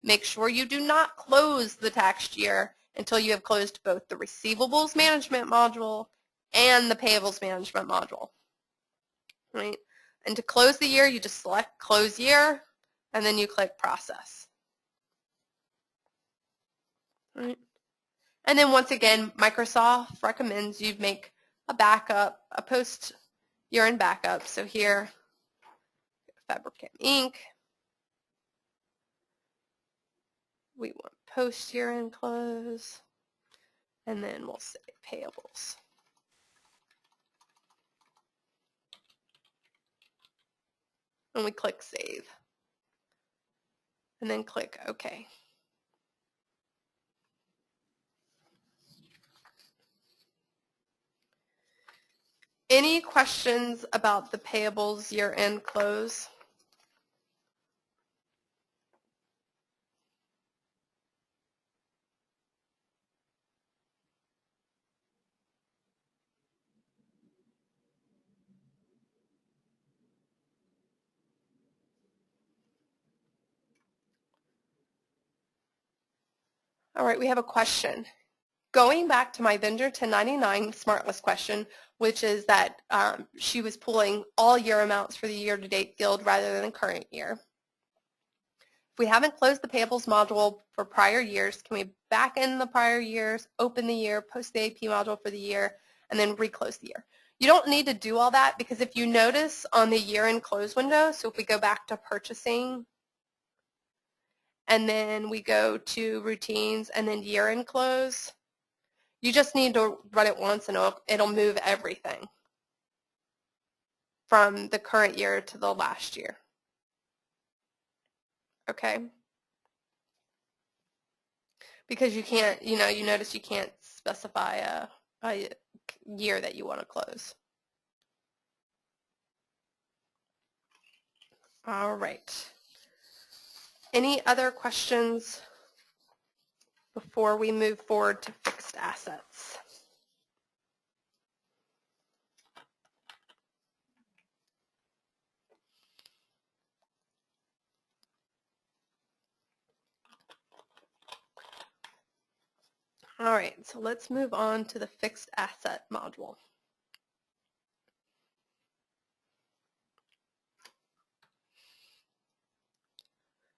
Make sure you do not close the tax year until you have closed both the Receivables Management module and the Payables Management module. Right? And to close the year, you just select Close Year, and then you click Process. Right? And then once again, Microsoft recommends you make a backup, a post year-end backup. So here, Fabricam Inc. We want post year-end close, and then we'll say payables. And we click save. And then click OK. Any questions about the payables year-end close? All right, we have a question. Going back to my vendor 1099 smart list question, which is that she was pulling all year amounts for the year-to-date field rather than the current year. If we haven't closed the payables module for prior years, can we back in the prior years, open the year, post the AP module for the year, and then reclose the year? You don't need to do all that because if you notice on the year-end close window, so if we go back to purchasing, and then we go to routines and then year-end close, you just need to run it once and it'll move everything from the current year to the last year. Okay? Because you can't, you notice you can't specify a year that you want to close. All right. Any other questions before we move forward to fixed assets? All right, so let's move on to the fixed asset module.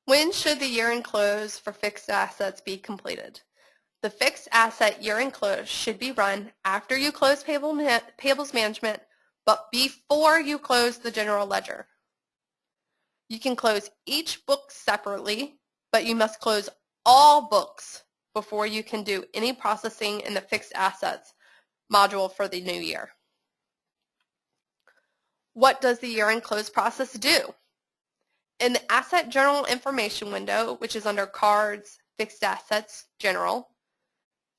When should the year-end close for fixed assets be completed? The fixed asset year-end close should be run after you close payables management, but before you close the general ledger. You can close each book separately, but you must close all books before you can do any processing in the fixed assets module for the new year. What does the year-end close process do? In the Asset Journal Information window, which is under Cards, Fixed Assets, General,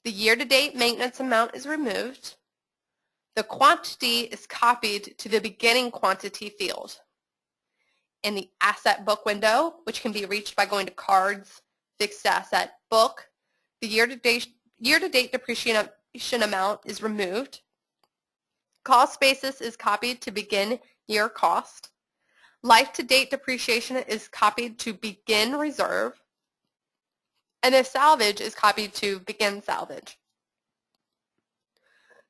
the year-to-date maintenance amount is removed. The quantity is copied to the beginning quantity field. In the Asset Book window, which can be reached by going to Cards, Fixed Asset, Book, the year-to-date depreciation amount is removed. Cost basis is copied to begin year cost. Life-to-date depreciation is copied to begin reserve. And if salvage is copied to begin salvage.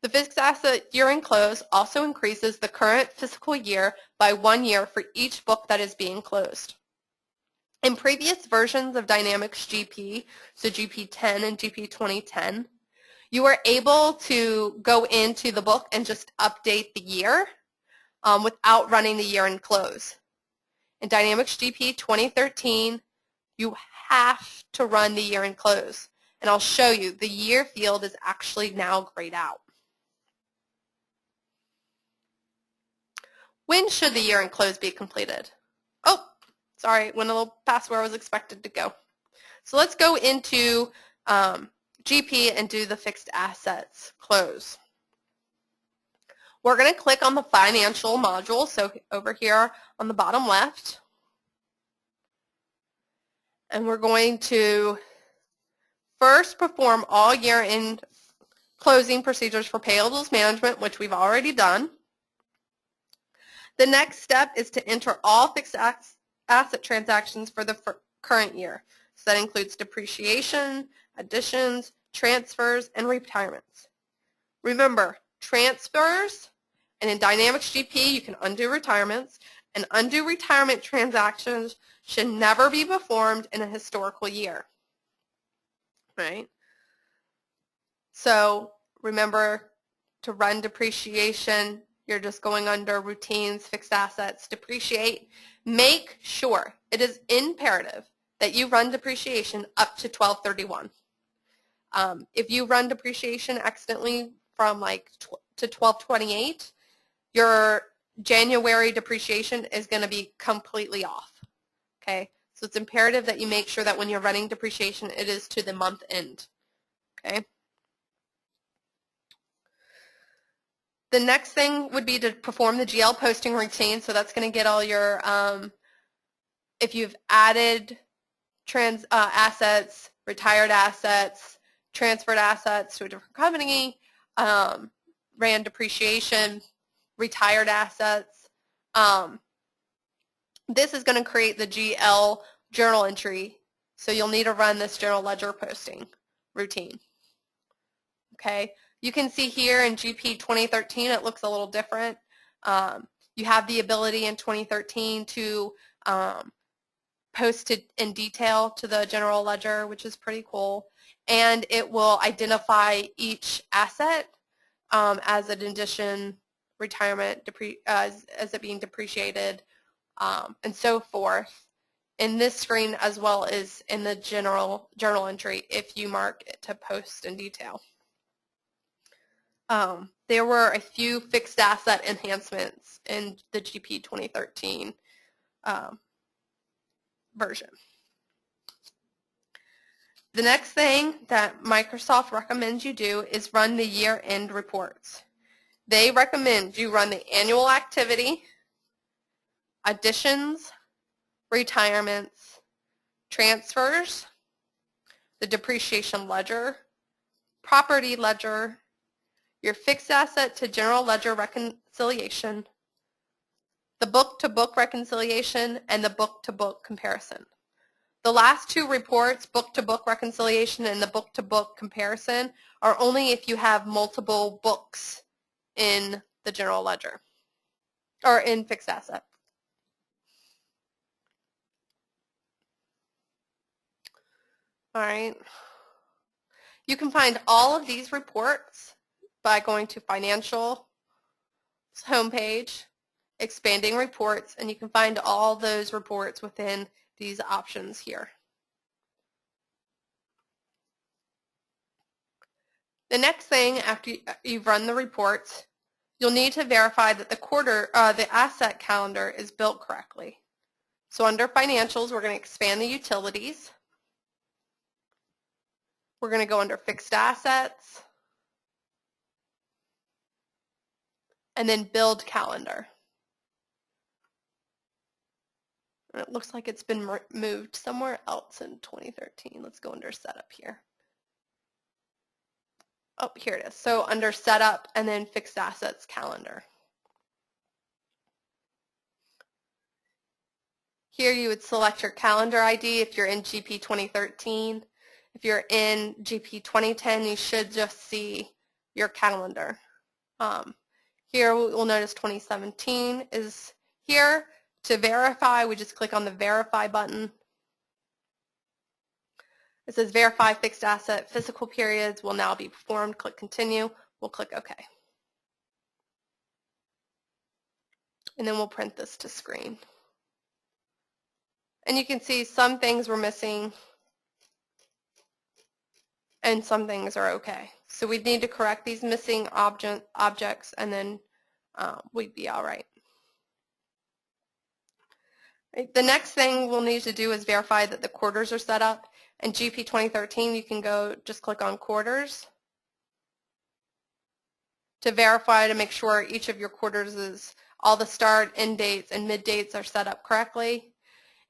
The fixed asset year-end close also increases the current fiscal year by 1 year for each book that is being closed. In previous versions of Dynamics GP, so GP 10 and GP 2010, you were able to go into the book and just update the year without running the year-end close. In Dynamics GP 2013, you have to run the year-end close. And I'll show you, the year field is actually now grayed out. When should the year-end close be completed? Oh, sorry, went a little past where I was expected to go. So let's go into GP and do the fixed assets close. We're going to click on the financial module, so over here on the bottom left. And we're going to first perform all year-end closing procedures for payables management, which we've already done. The next step is to enter all fixed asset transactions for the current year. So that includes depreciation, additions, transfers, and retirements. Remember, transfers, and in Dynamics GP, you can undo retirements, and undo retirement transactions should never be performed in a historical year. Right? So remember to run depreciation You're just going under routines, fixed assets, depreciate. Make sure it is imperative that you run depreciation up to 12/31. If you run depreciation accidentally from like to 12/28, your January depreciation is going to be completely off. Okay, so it's imperative that you make sure that when you're running depreciation, it is to the month end. Okay. The next thing would be to perform the GL posting routine. So that's going to get all your, if you've added assets, retired assets, transferred assets to a different company, ran depreciation, retired assets. This is going to create the GL journal entry. So you'll need to run this general ledger posting routine. Okay. You can see here in GP 2013 it looks a little different. You have the ability in 2013 to post it in detail to the general ledger, which is pretty cool. And it will identify each asset as an addition, retirement, as it being depreciated, and so forth in this screen as well as in the general journal entry if you mark it to post in detail. There were a few fixed asset enhancements in the GP 2013 version. The next thing that Microsoft recommends you do is run the year-end reports. They recommend you run the annual activity, additions, retirements, transfers, the depreciation ledger, property ledger, your fixed asset to general ledger reconciliation, the book-to-book reconciliation, and the book-to-book comparison. The last two reports, book-to-book reconciliation and the book-to-book comparison, are only if you have multiple books in the general ledger or in fixed asset. All right. You can find all of these reports by going to Financial homepage, expanding reports, and you can find all those reports within these options here. The next thing after you've run the reports, you'll need to verify that the asset calendar is built correctly. So under Financials, we're going to expand the utilities. We're going to go under Fixed Assets, and then Build Calendar. And it looks like it's been moved somewhere else in 2013. Let's go under Setup here. Oh, here it is. So under Setup and then Fixed Assets Calendar. Here you would select your calendar ID if you're in GP 2013. If you're in GP 2010, you should just see your calendar. Here we'll notice 2017 is here. To verify, we just click on the Verify button. It says Verify Fixed Asset Physical Periods will now be performed. Click Continue. We'll click OK. And then we'll print this to screen. And you can see some things were missing and some things are okay. So we'd need to correct these missing objects and then we'd be all right. The next thing we'll need to do is verify that the quarters are set up. In GP 2013, you can go just click on quarters to verify to make sure each of your quarters is all the start, end dates, and mid dates are set up correctly.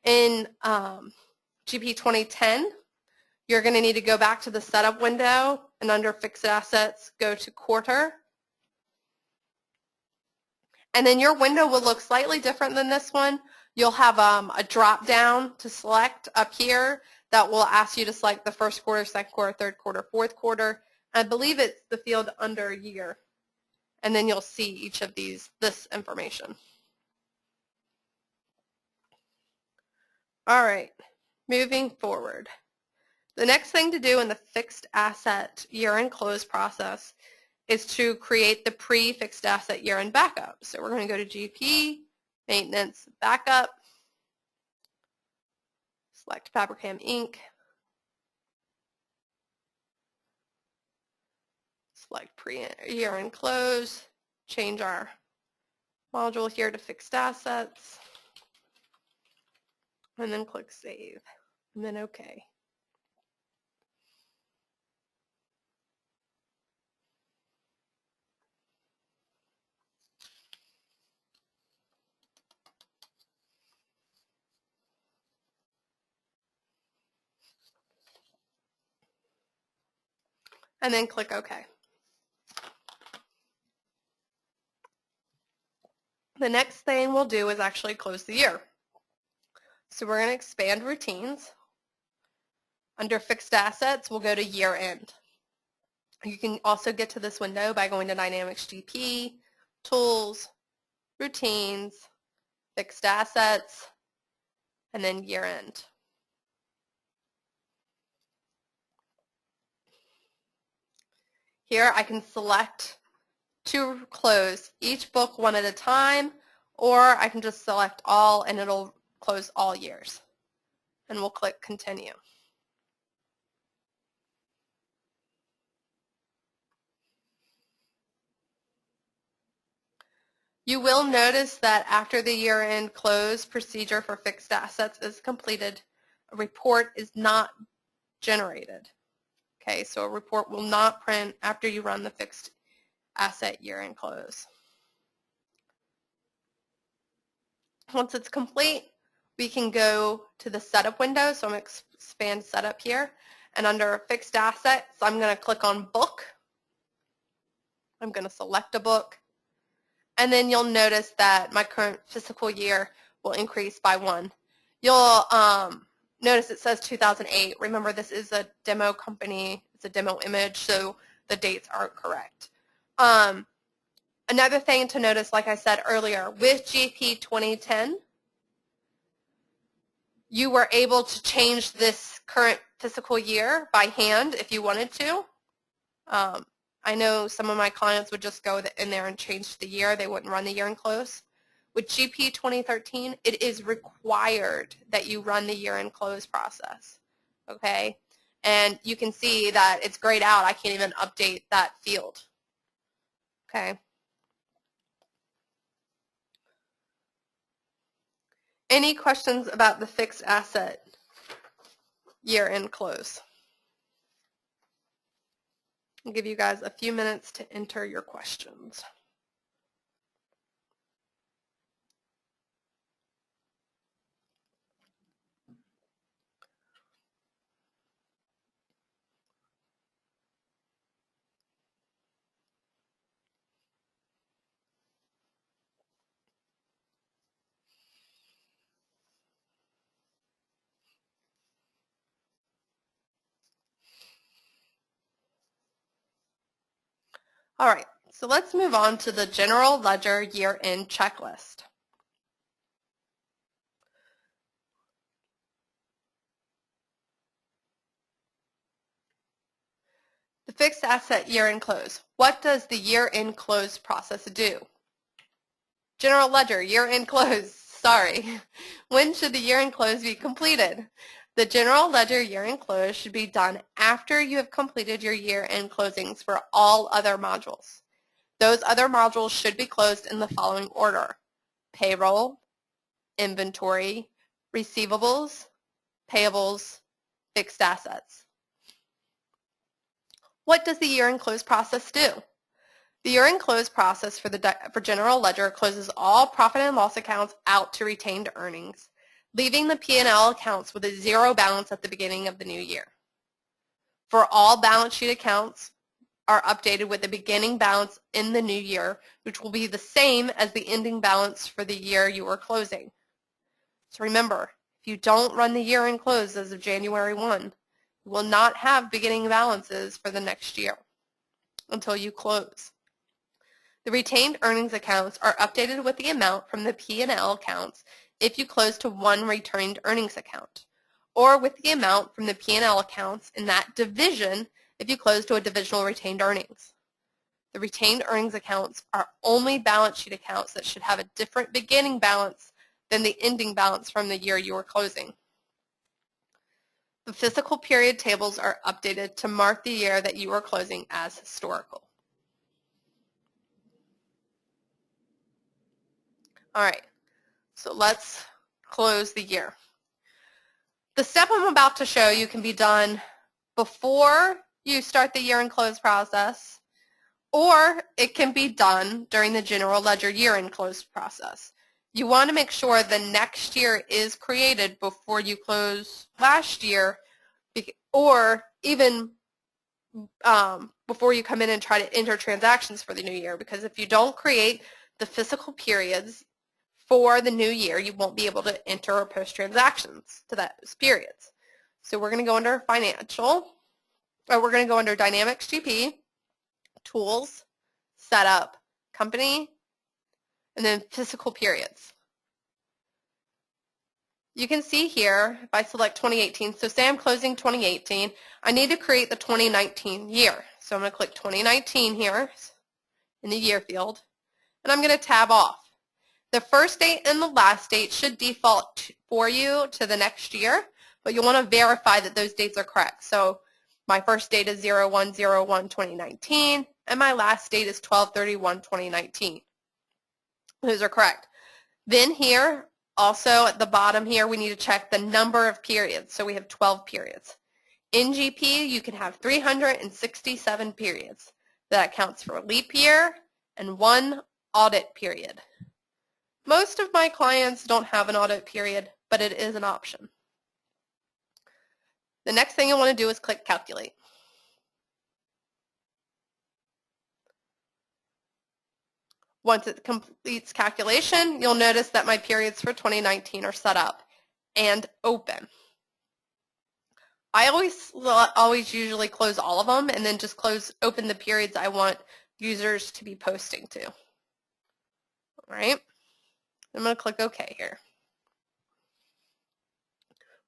In GP 2010, you're going to need to go back to the setup window and under fixed assets, go to quarter. And then your window will look slightly different than this one. You'll have a drop down to select up here that will ask you to select the first quarter, second quarter, third quarter, fourth quarter. I believe it's the field under year. And then you'll see each of this information. All right, moving forward. The next thing to do in the fixed asset year-end close process is to create the pre-fixed asset year-end backup. So we're going to go to GP, Maintenance, Backup, select Fabricam Inc., select pre-year-end close, change our module here to fixed assets, and then click Save, and then OK. And then click OK. The next thing we'll do is actually close the year. So we're going to expand routines. Under fixed assets, we'll go to year end. You can also get to this window by going to Dynamics GP, Tools, Routines, Fixed Assets, and then year end. Here I can select to close each book one at a time, or I can just select all and it'll close all years. And we'll click Continue. You will notice that after the year-end close procedure for fixed assets is completed, a report is not generated. Okay, so a report will not print after you run the fixed asset year-end close. Once it's complete, we can go to the setup window. So I'm going to expand setup here. And under fixed assets, I'm going to click on book. I'm going to select a book. And then you'll notice that my current fiscal year will increase by 1. You'll notice it says 2008. Remember, this is a demo company. It's a demo image, so the dates aren't correct. Another thing to notice, like I said earlier, with GP 2010, you were able to change this current fiscal year by hand if you wanted to. I know some of my clients would just go in there and change the year. They wouldn't run the year-end close. With GP 2013, it is required that you run the year-end close process, okay? And you can see that it's grayed out. I can't even update that field, okay? Any questions about the fixed asset year-end close? I'll give you guys a few minutes to enter your questions. All right, so let's move on to the general ledger year-end checklist. The fixed asset year-end close. What does the year-end close process do? General ledger year-end close. Sorry. When should the year-end close be completed? The general ledger year-end close should be done after you have completed your year-end closings for all other modules. Those other modules should be closed in the following order: payroll, inventory, receivables, payables, fixed assets. What does the year-end close process do? The year-end close process for general ledger closes all profit and loss accounts out to retained earnings, leaving the P&L accounts with a zero balance at the beginning of the new year. For all balance sheet accounts are updated with the beginning balance in the new year, which will be the same as the ending balance for the year you are closing. So remember, if you don't run the year-end close as of January 1, you will not have beginning balances for the next year until you close. The retained earnings accounts are updated with the amount from the P&L accounts if you close to one retained earnings account, or with the amount from the P&L accounts in that division if you close to a divisional retained earnings. The retained earnings accounts are only balance sheet accounts that should have a different beginning balance than the ending balance from the year you are closing. The fiscal period tables are updated to mark the year that you are closing as historical. All right, so let's close the year. The step I'm about to show you can be done before you start the year-end close process, or it can be done during the general ledger year-end close process. You want to make sure the next year is created before you close last year, or even before you come in and try to enter transactions for the new year, because if you don't create the fiscal periods for the new year, you won't be able to enter or post transactions to those periods. So we're going to go under financial, or we're going to go under Dynamics GP, Tools, Setup, Company, and then Fiscal Periods. You can see here, if I select 2018, so say I'm closing 2018, I need to create the 2019 year. So I'm going to click 2019 here in the year field, and I'm going to tab off. The first date and the last date should default for you to the next year, but you'll want to verify that those dates are correct. So my first date is 01/01/2019, and my last date is 12/31/2019. Those are correct. Then here, also at the bottom here, we need to check the number of periods. So we have 12 periods. In GP, you can have 367 periods. That accounts for a leap year and 1 audit period. Most of my clients don't have an audit period, but it is an option. The next thing you want to do is click Calculate. Once it completes calculation, you'll notice that my periods for 2019 are set up and open. I always usually close all of them and then just open the periods I want users to be posting to. All right, I'm going to click OK here.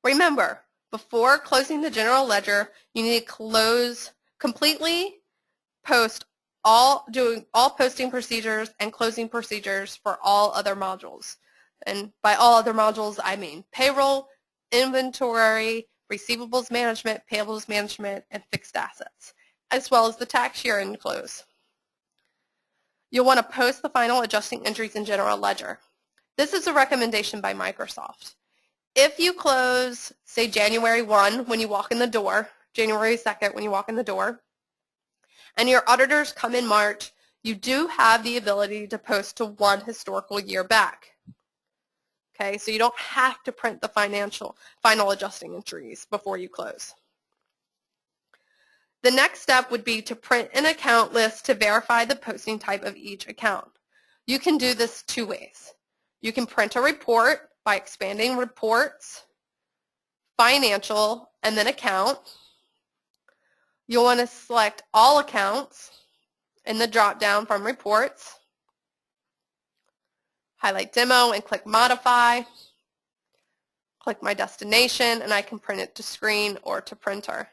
Remember, before closing the general ledger, you need to completely post doing all posting procedures and closing procedures for all other modules. And by all other modules, I mean payroll, inventory, receivables management, payables management, and fixed assets, as well as the tax year-end close. You'll want to post the final adjusting entries in general ledger. This is a recommendation by Microsoft. If you close, say, January 1 when you walk in the door, January 2nd when you walk in the door, and your auditors come in March, you do have the ability to post to 1 historical year back. Okay, so you don't have to print the final adjusting entries before you close. The next step would be to print an account list to verify the posting type of each account. You can do this 2 ways. You can print a report by expanding Reports, Financial, and then Account. You'll want to select All Accounts in the drop-down from Reports, highlight Demo, and click Modify. Click my destination, and I can print it to screen or to printer.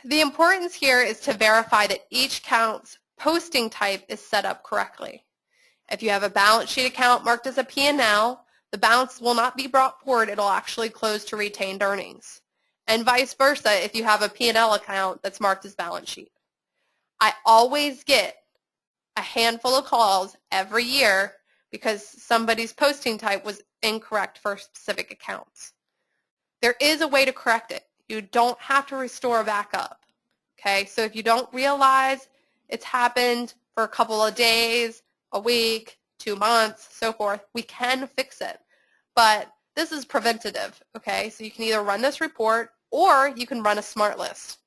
The importance here is to verify that each account's posting type is set up correctly. If you have a balance sheet account marked as a P&L, the balance will not be brought forward. It'll actually close to retained earnings. And vice versa if you have a P&L account that's marked as balance sheet. I always get a handful of calls every year because somebody's posting type was incorrect for specific accounts. There is a way to correct it. You don't have to restore back up. Okay, so if you don't realize it's happened for a couple of days, a week, 2 months, so forth, we can fix it. But this is preventative, okay? So you can either run this report or you can run a smart list.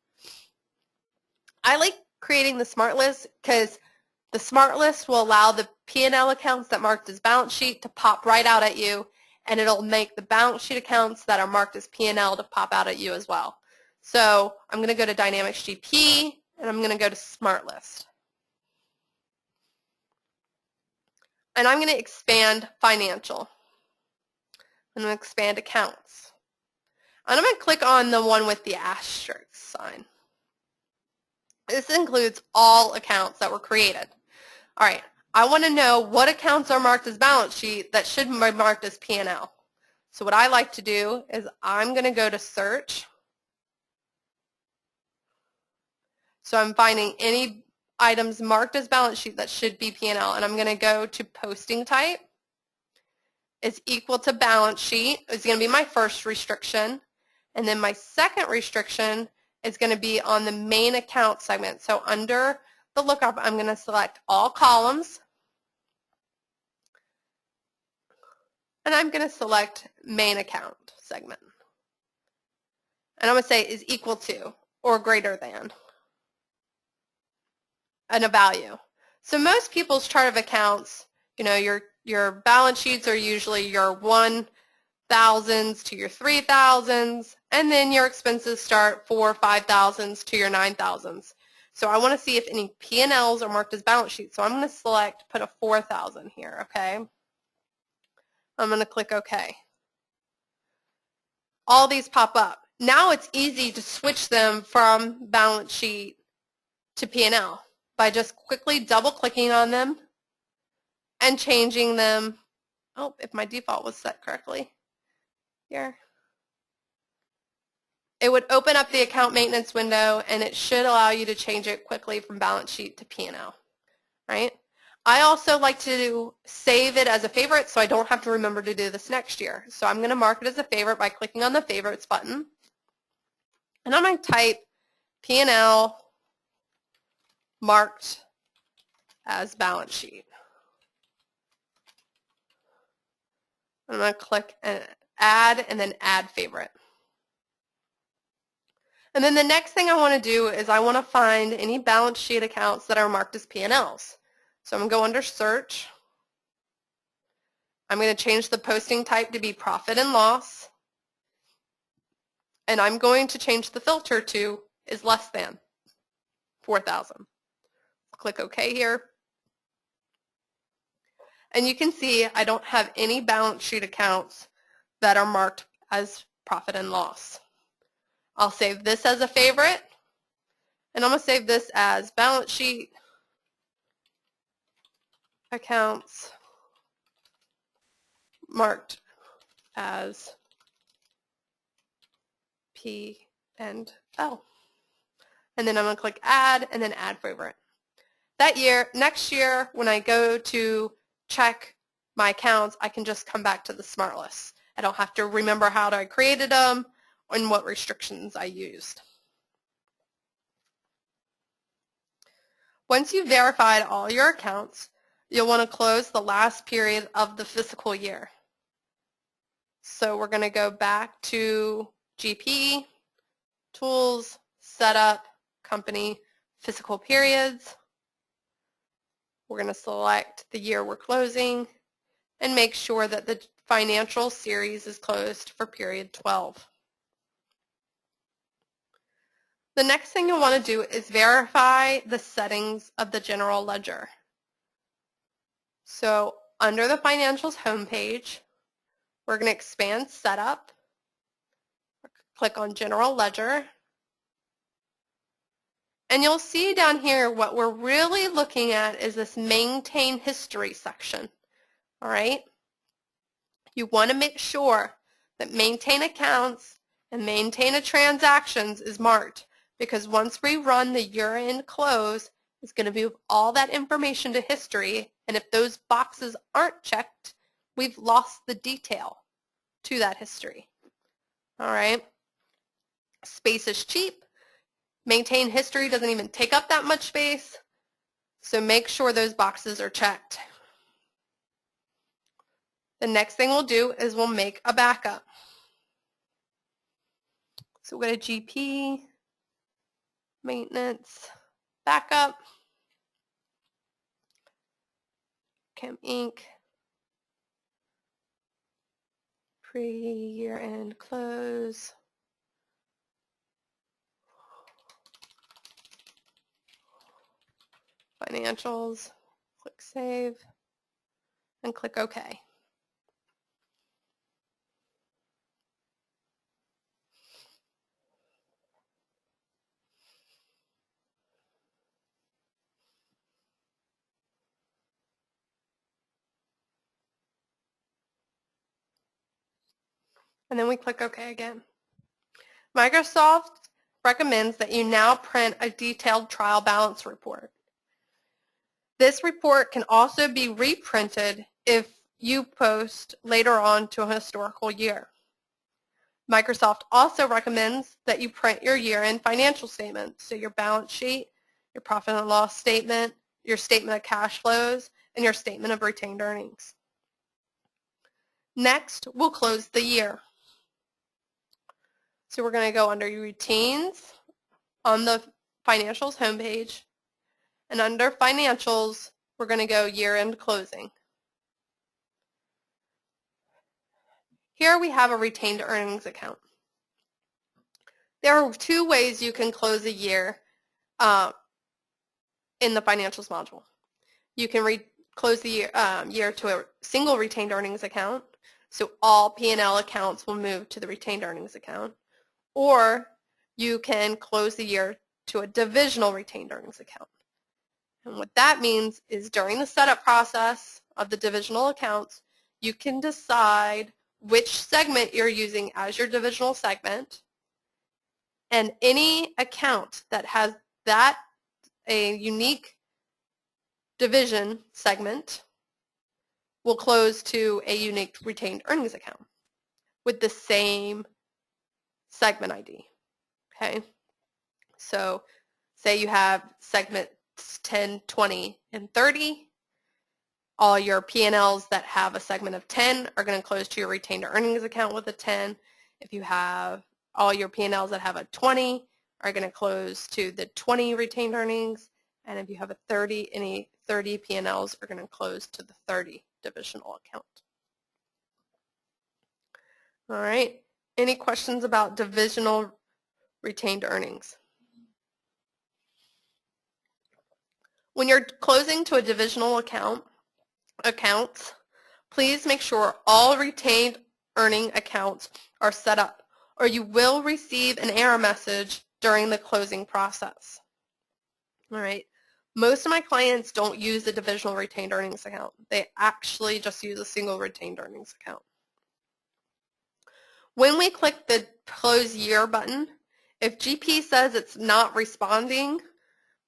I like creating the smart list because the smart list will allow the P&L accounts that marked as balance sheet to pop right out at you, and it'll make the balance sheet accounts that are marked as P&L to pop out at you as well. So I'm going to go to Dynamics GP, and I'm going to go to Smart List. And I'm going to expand Financial. I'm going to expand Accounts. And I'm going to click on the one with the asterisk sign. This includes all accounts that were created. All right, I want to know what accounts are marked as balance sheet that should be marked as P&L. So what I like to do is I'm going to go to search. So I'm finding any items marked as balance sheet that should be P&L, and I'm going to go to posting type. Is equal to balance sheet is going to be my first restriction, and then my second restriction is going to be on the main account segment. So under the lookup, I'm going to select all columns, and I'm going to select main account segment. And I'm going to say is equal to or greater than and a value. So most people's chart of accounts, you know, your balance sheets are usually your 1,000s to your 3,000s, and then your expenses start 4 5,000s to your 9,000s. So I want to see if any P&Ls are marked as balance sheets. So I'm going to select, put a 4,000 here, okay? I'm going to click OK. All these pop up. Now it's easy to switch them from balance sheet to P&L by just quickly double-clicking on them and changing them. Oh, if my default was set correctly here. It would open up the account maintenance window, and it should allow you to change it quickly from balance sheet to P&L, right? I also like to save it as a favorite so I don't have to remember to do this next year. So I'm going to mark it as a favorite by clicking on the favorites button. And I'm going to type P&L marked as balance sheet. I'm going to click add and then add favorite. And then the next thing I want to do is I want to find any balance sheet accounts that are marked as P&Ls. So I'm going to go under search. I'm going to change the posting type to be profit and loss. And I'm going to change the filter to is less than 4,000. Click OK here. And you can see I don't have any balance sheet accounts that are marked as profit and loss. I'll save this as a favorite, and I'm going to save this as balance sheet accounts marked as P and L. And then I'm going to click add and then add favorite. Next year, when I go to check my accounts, I can just come back to the smart list. I don't have to remember how I created them and what restrictions I used. Once you've verified all your accounts, you'll want to close the last period of the fiscal year. So we're going to go back to GP, Tools, Setup, Company, Fiscal Periods. We're going to select the year we're closing and make sure that the financial series is closed for period 12. The next thing you'll want to do is verify the settings of the general ledger. So under the Financials homepage, we're going to expand Setup, click on General Ledger, and you'll see down here what we're really looking at is this Maintain History section. All right? You want to make sure that Maintain Accounts and Maintain a Transactions is marked, because once we run the year-end close, it's going to move all that information to history, and if those boxes aren't checked, we've lost the detail to that history. All right? Space is cheap. Maintain history doesn't even take up that much space, so make sure those boxes are checked. The next thing we'll do is we'll make a backup. So we'll go to GP, Maintenance, Backup, Chem Inc., Pre-year-end close, Financials, click Save, and click OK. And then we click OK again. Microsoft recommends that you now print a detailed trial balance report. This report can also be reprinted if you post later on to a historical year. Microsoft also recommends that you print your year-end financial statements, so your balance sheet, your profit and loss statement, your statement of cash flows, and your statement of retained earnings. Next, we'll close the year. So we're going to go under routines on the financials homepage, and under financials, we're going to go year-end closing. Here we have a retained earnings account. There are two ways you can close a year in the financials module. You can close the year to a single retained earnings account, so all P&L accounts will move to the retained earnings account, or you can close the year to a divisional retained earnings account. And what that means is during the setup process of the divisional accounts, you can decide which segment you're using as your divisional segment, and any account that has a unique division segment will close to a unique retained earnings account with the same segment ID. Okay, so say you have segments 10, 20, and 30. All your P&Ls that have a segment of 10 are going to close to your retained earnings account with a 10. If you have all your P&Ls that have a 20 are going to close to the 20 retained earnings, and if you have a 30, any 30 P&Ls are going to close to the 30 divisional account. All right, any questions about divisional retained earnings? When you're closing to a divisional accounts, please make sure all retained earning accounts are set up, or you will receive an error message during the closing process. All right. Most of my clients don't use a divisional retained earnings account. They actually just use a single retained earnings account. When we click the Close Year button, if GP says it's not responding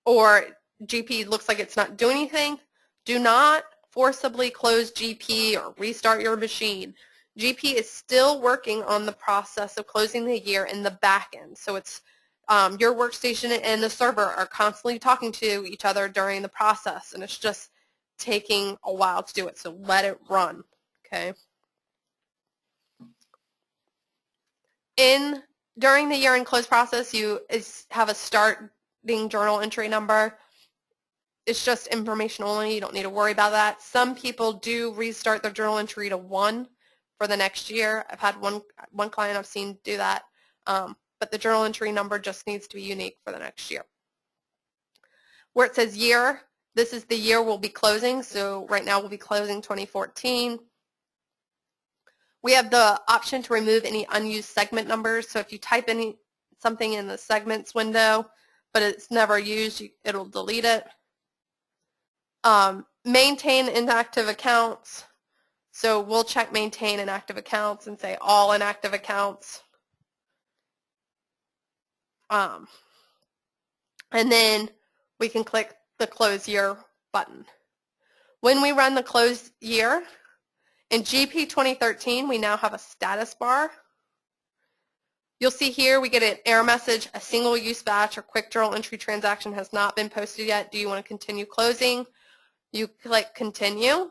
or GP looks like it's not doing anything, do not forcibly close GP or restart your machine. GP is still working on the process of closing the year in the back end. So it's your workstation and the server are constantly talking to each other during the process, and it's just taking a while to do it. So let it run, okay? During the year-end close process, you have a starting journal entry number. It's just information only. You don't need to worry about that. Some people do restart their journal entry to 1 for the next year. I've had one client I've seen do that, but the journal entry number just needs to be unique for the next year. Where it says year, this is the year we'll be closing. So right now we'll be closing 2014. We have the option to remove any unused segment numbers. So if you type something in the segments window, but it's never used, it'll delete it. Maintain inactive accounts. So we'll check maintain inactive accounts and say all inactive accounts. And then we can click the Close Year button. When we run the Close Year, in GP 2013, we now have a status bar. You'll see here we get an error message, a single-use batch or quick journal entry transaction has not been posted yet. Do you want to continue closing? You click Continue.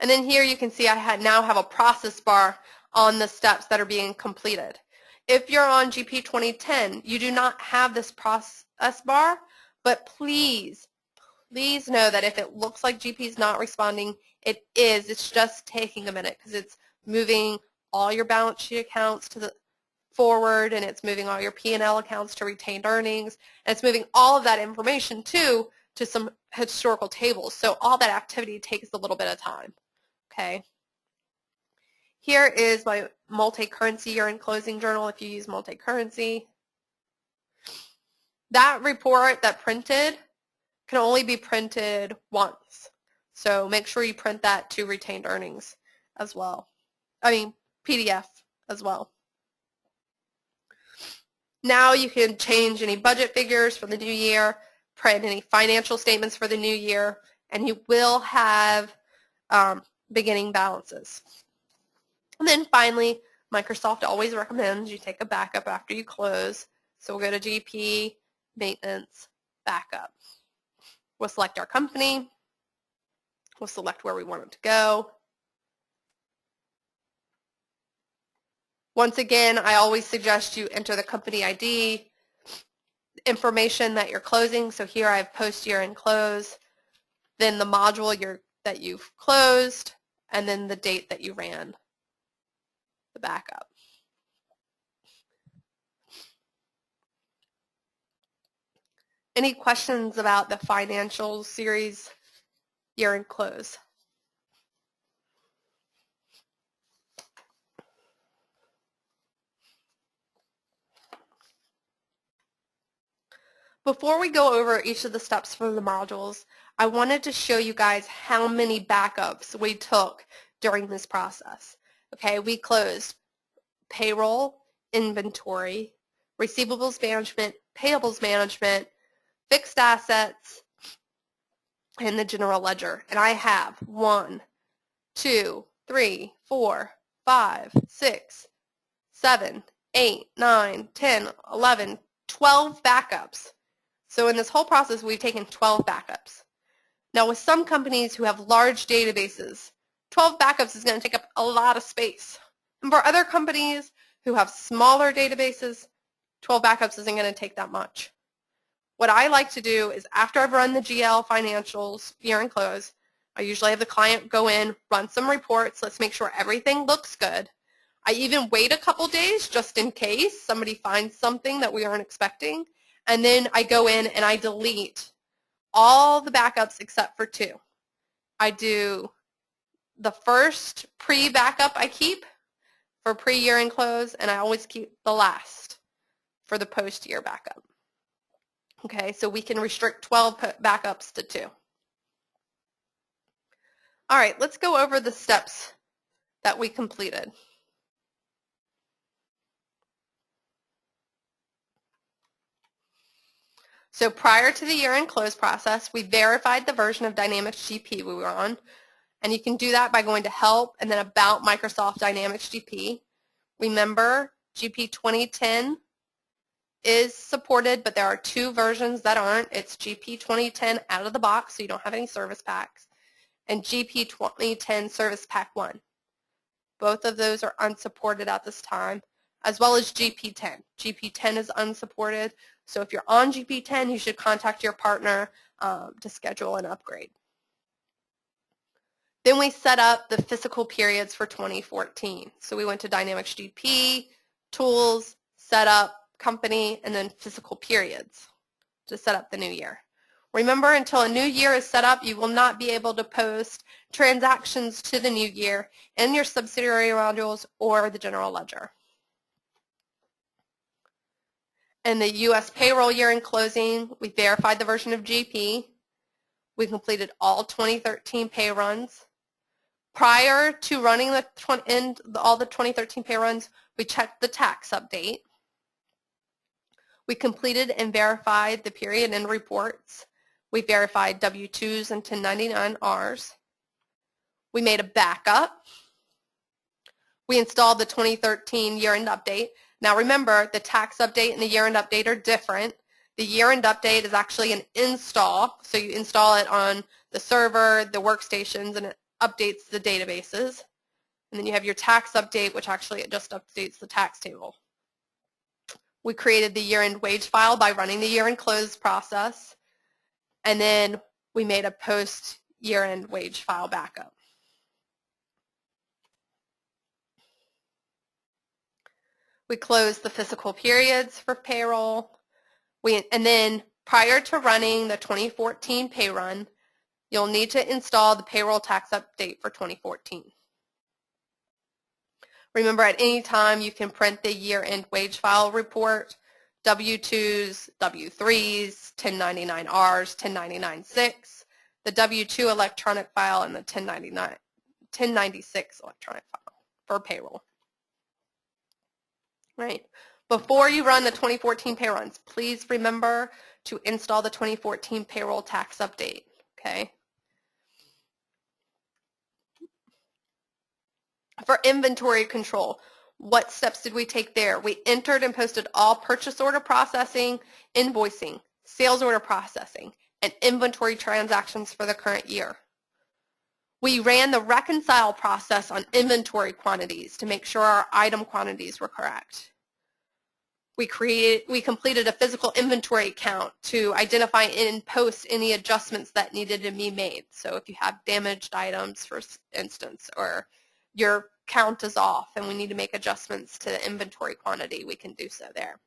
And then here you can see I now have a process bar on the steps that are being completed. If you're on GP 2010, you do not have this process bar, but please know that if it looks like GP is not responding, it is. It's just taking a minute because it's moving all your balance sheet accounts to the forward, and it's moving all your P&L accounts to retained earnings, and it's moving all of that information to some historical tables. So all that activity takes a little bit of time. Okay. Here is my multi-currency year-end closing journal if you use multi-currency. That report that printed can only be printed once. So make sure you print that to retained earnings as well. PDF as well. Now you can change any budget figures for the new year, print any financial statements for the new year, and you will have beginning balances. And then finally, Microsoft always recommends you take a backup after you close. So we'll go to GP, Maintenance, Backup. We'll select our company. We'll select where we want it to go. Once again, I always suggest you enter the company ID, information that you're closing. So here I have post year and close, then the module that you've closed, and then the date that you ran the backup. Any questions about the financial series year and close? Before we go over each of the steps for the modules, I wanted to show you guys how many backups we took during this process. Okay, we closed payroll, inventory, receivables management, payables management, fixed assets, and the general ledger. And I have 1, 2, 3, 4, 5, 6, 7, 8, 9, 10, 11, 12 backups. So in this whole process, we've taken 12 backups. Now with some companies who have large databases, 12 backups is going to take up a lot of space. And for other companies who have smaller databases, 12 backups isn't going to take that much. What I like to do is after I've run the GL financials year and close, I usually have the client go in, run some reports, let's make sure everything looks good. I even wait a couple days just in case somebody finds something that we aren't expecting. And then I go in and I delete all the backups except for 2. I do the first pre-backup I keep for pre-year and close, and I always keep the last for the post-year backup. Okay, so we can restrict 12 backups to 2. All right, let's go over the steps that we completed. So prior to the year-end close process, we verified the version of Dynamics GP we were on, and you can do that by going to Help and then About Microsoft Dynamics GP. Remember, GP 2010 is supported, but there are 2 versions that aren't. It's GP 2010 out of the box, so you don't have any service packs, and GP 2010 Service Pack 1. Both of those are unsupported at this time, as well as GP 10. GP 10 is unsupported. So if you're on GP10, you should contact your partner to schedule an upgrade. Then we set up the fiscal periods for 2014. So we went to Dynamics GP, Tools, Setup, Company, and then Fiscal Periods to set up the new year. Remember, until a new year is set up, you will not be able to post transactions to the new year in your subsidiary modules or the general ledger. In the U.S. payroll year-end closing, we verified the version of GP. We completed all 2013 pay runs. Prior to running all the 2013 pay runs, we checked the tax update. We completed and verified the period end reports. We verified W-2s and 1099-Rs. We made a backup. We installed the 2013 year-end update. Now remember, the tax update and the year-end update are different. The year-end update is actually an install, so you install it on the server, the workstations, and it updates the databases. And then you have your tax update, which actually it just updates the tax table. We created the year-end wage file by running the year-end close process, and then we made a post-year-end wage file backup. We closed the fiscal periods for payroll. And then prior to running the 2014 pay run, you'll need to install the payroll tax update for 2014. Remember, at any time you can print the year-end wage file report, W-2s, W-3s, 1099-Rs, 1099-6, the W-2 electronic file, and the 1096 electronic file. for payroll. Right? Before you run the 2014 pay runs, please remember to install the 2014 payroll tax update. Okay? For inventory control, what steps did we take there? We entered and posted all purchase order processing, invoicing, sales order processing, and inventory transactions for the current year. We ran the reconcile process on inventory quantities to make sure our item quantities were correct. We completed a physical inventory count to identify and post any adjustments that needed to be made. So if you have damaged items, for instance, or your count is off and we need to make adjustments to the inventory quantity, we can do so there.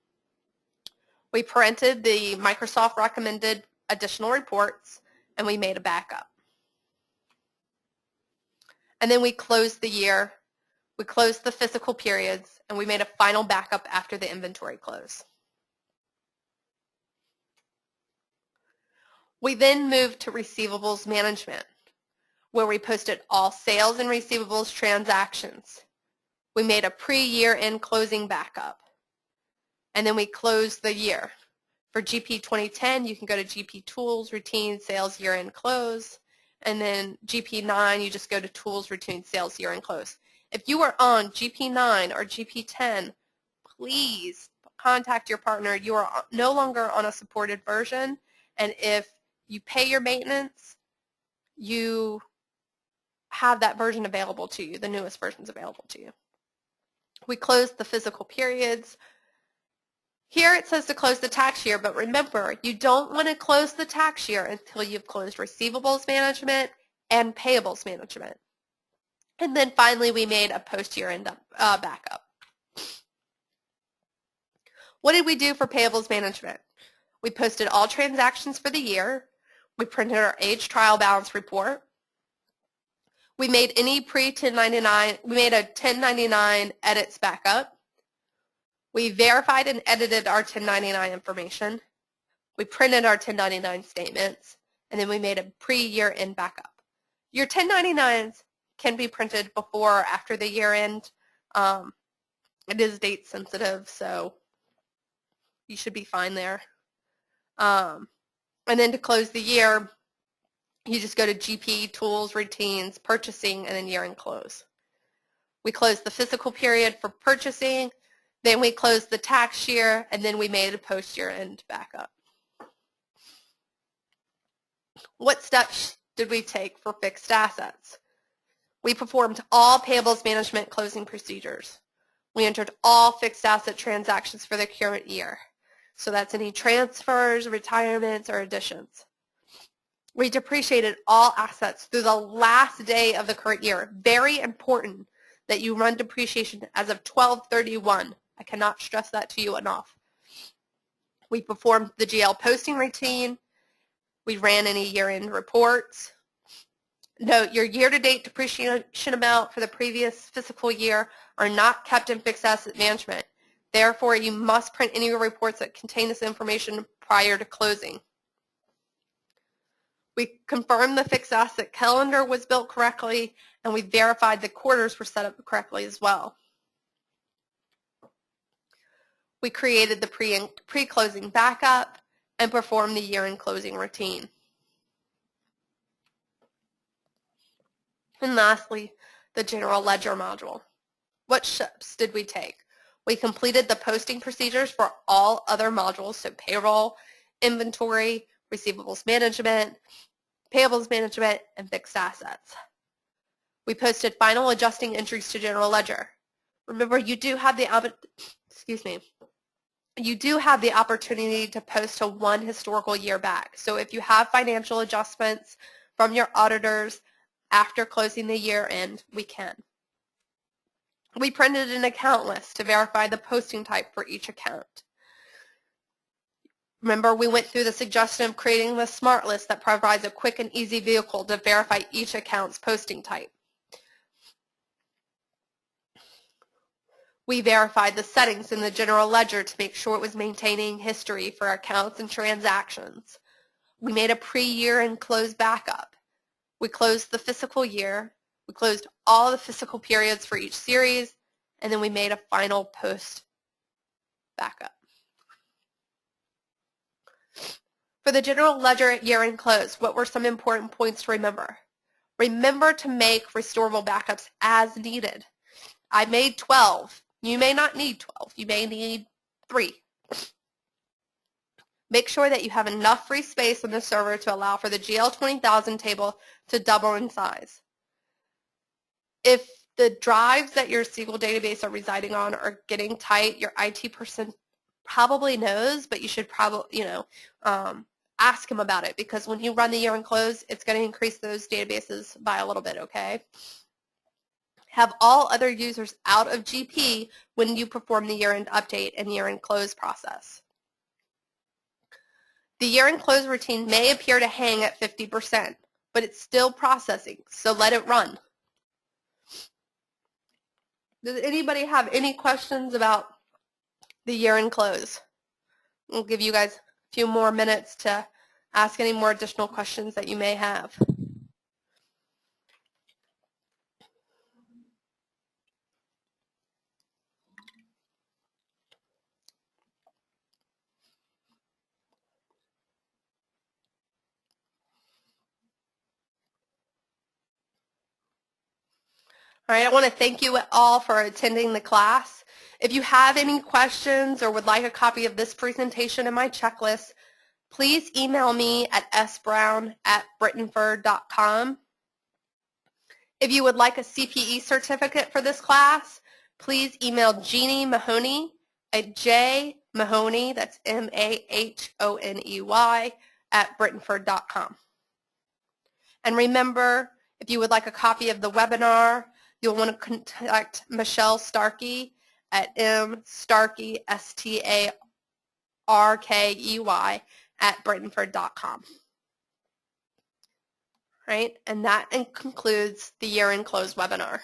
We printed the Microsoft recommended additional reports and we made a backup. And then we closed the year, we closed the fiscal periods, and we made a final backup after the inventory close. We then moved to receivables management, where we posted all sales and receivables transactions. We made a pre-year end closing backup, and then we closed the year. For GP 2010, you can go to GP Tools, Routine, Sales, Year-End Close, and then GP 9, you just go to Tools, Routine, Sales, Year-End Close. If you are on GP 9 or GP 10, please contact your partner. You are no longer on a supported version, and if you pay your maintenance, you have that version available to you, the newest version's available to you. We closed the fiscal periods. Here it says to close the tax year, but remember, you don't want to close the tax year until you've closed receivables management and payables management. And then finally, we made a post-year end backup. What did we do for payables management? We posted all transactions for the year. We printed our age trial balance report. We made any pre-1099, we made a 1099 edits backup. We verified and edited our 1099 information. We printed our 1099 statements, and then we made a pre-year end backup. Your 1099s can be printed before or after the year end. It is date sensitive, so you should be fine there. And then to close the year, you just go to GP, Tools, Routines, Purchasing, and then Year End Close. We closed the fiscal period for purchasing, then we closed the tax year, and then we made a post-year end backup. What steps did we take for fixed assets? We performed all payables management closing procedures. We entered all fixed asset transactions for the current year. So that's any transfers, retirements, or additions. We depreciated all assets through the last day of the current year. Very important that you run depreciation as of 12/31. I cannot stress that to you enough. We performed the GL posting routine. We ran any year-end reports. Note, your year-to-date depreciation amount for the previous fiscal year are not kept in fixed asset management. Therefore, you must print any reports that contain this information prior to closing. We confirmed the fixed asset calendar was built correctly, and we verified the quarters were set up correctly as well. We created the pre-closing backup and performed the year-end closing routine. And lastly, the general ledger module. What steps did we take? We completed the posting procedures for all other modules, so payroll, inventory, receivables management, payables management, and fixed assets. We posted final adjusting entries to general ledger. Remember, you do have the opportunity to post to one historical year back. So if you have financial adjustments from your auditors after closing the year end, we can. We printed an account list to verify the posting type for each account. Remember, we went through the suggestion of creating the smart list that provides a quick and easy vehicle to verify each account's posting type. We verified the settings in the general ledger to make sure it was maintaining history for accounts and transactions. We made a pre-year and close backup. We closed the fiscal year. We closed all the fiscal periods for each series, and then we made a final post backup. For the general ledger year-end close, what were some important points to remember? Remember to make restorable backups as needed. I made 12. You may not need 12. You may need 3. Make sure that you have enough free space on the server to allow for the GL 20,000 table to double in size. If the drives that your SQL database are residing on are getting tight, your IT person probably knows, but you should probably, ask him about it, because when you run the year-end close, it's going to increase those databases by a little bit, okay? Have all other users out of GP when you perform the year-end update and year-end close process. The year-end close routine may appear to hang at 50%, but it's still processing, so let it run. Does anybody have any questions about the year-end close? We'll give you guys a few more minutes to ask any more additional questions that you may have. All right, I want to thank you all for attending the class. If you have any questions or would like a copy of this presentation and my checklist, please email me at sbrown@brittenford.com. If you would like a CPE certificate for this class, please email Jeannie Mahoney at jmahoney, that's M-A-H-O-N-E-Y, @brittenford.com. And remember, if you would like a copy of the webinar, you'll want to contact Michelle Starkey at mstarkey, S-T-A-R-K-E-Y, @brittenford.com. Right? And that concludes the year-end close webinar.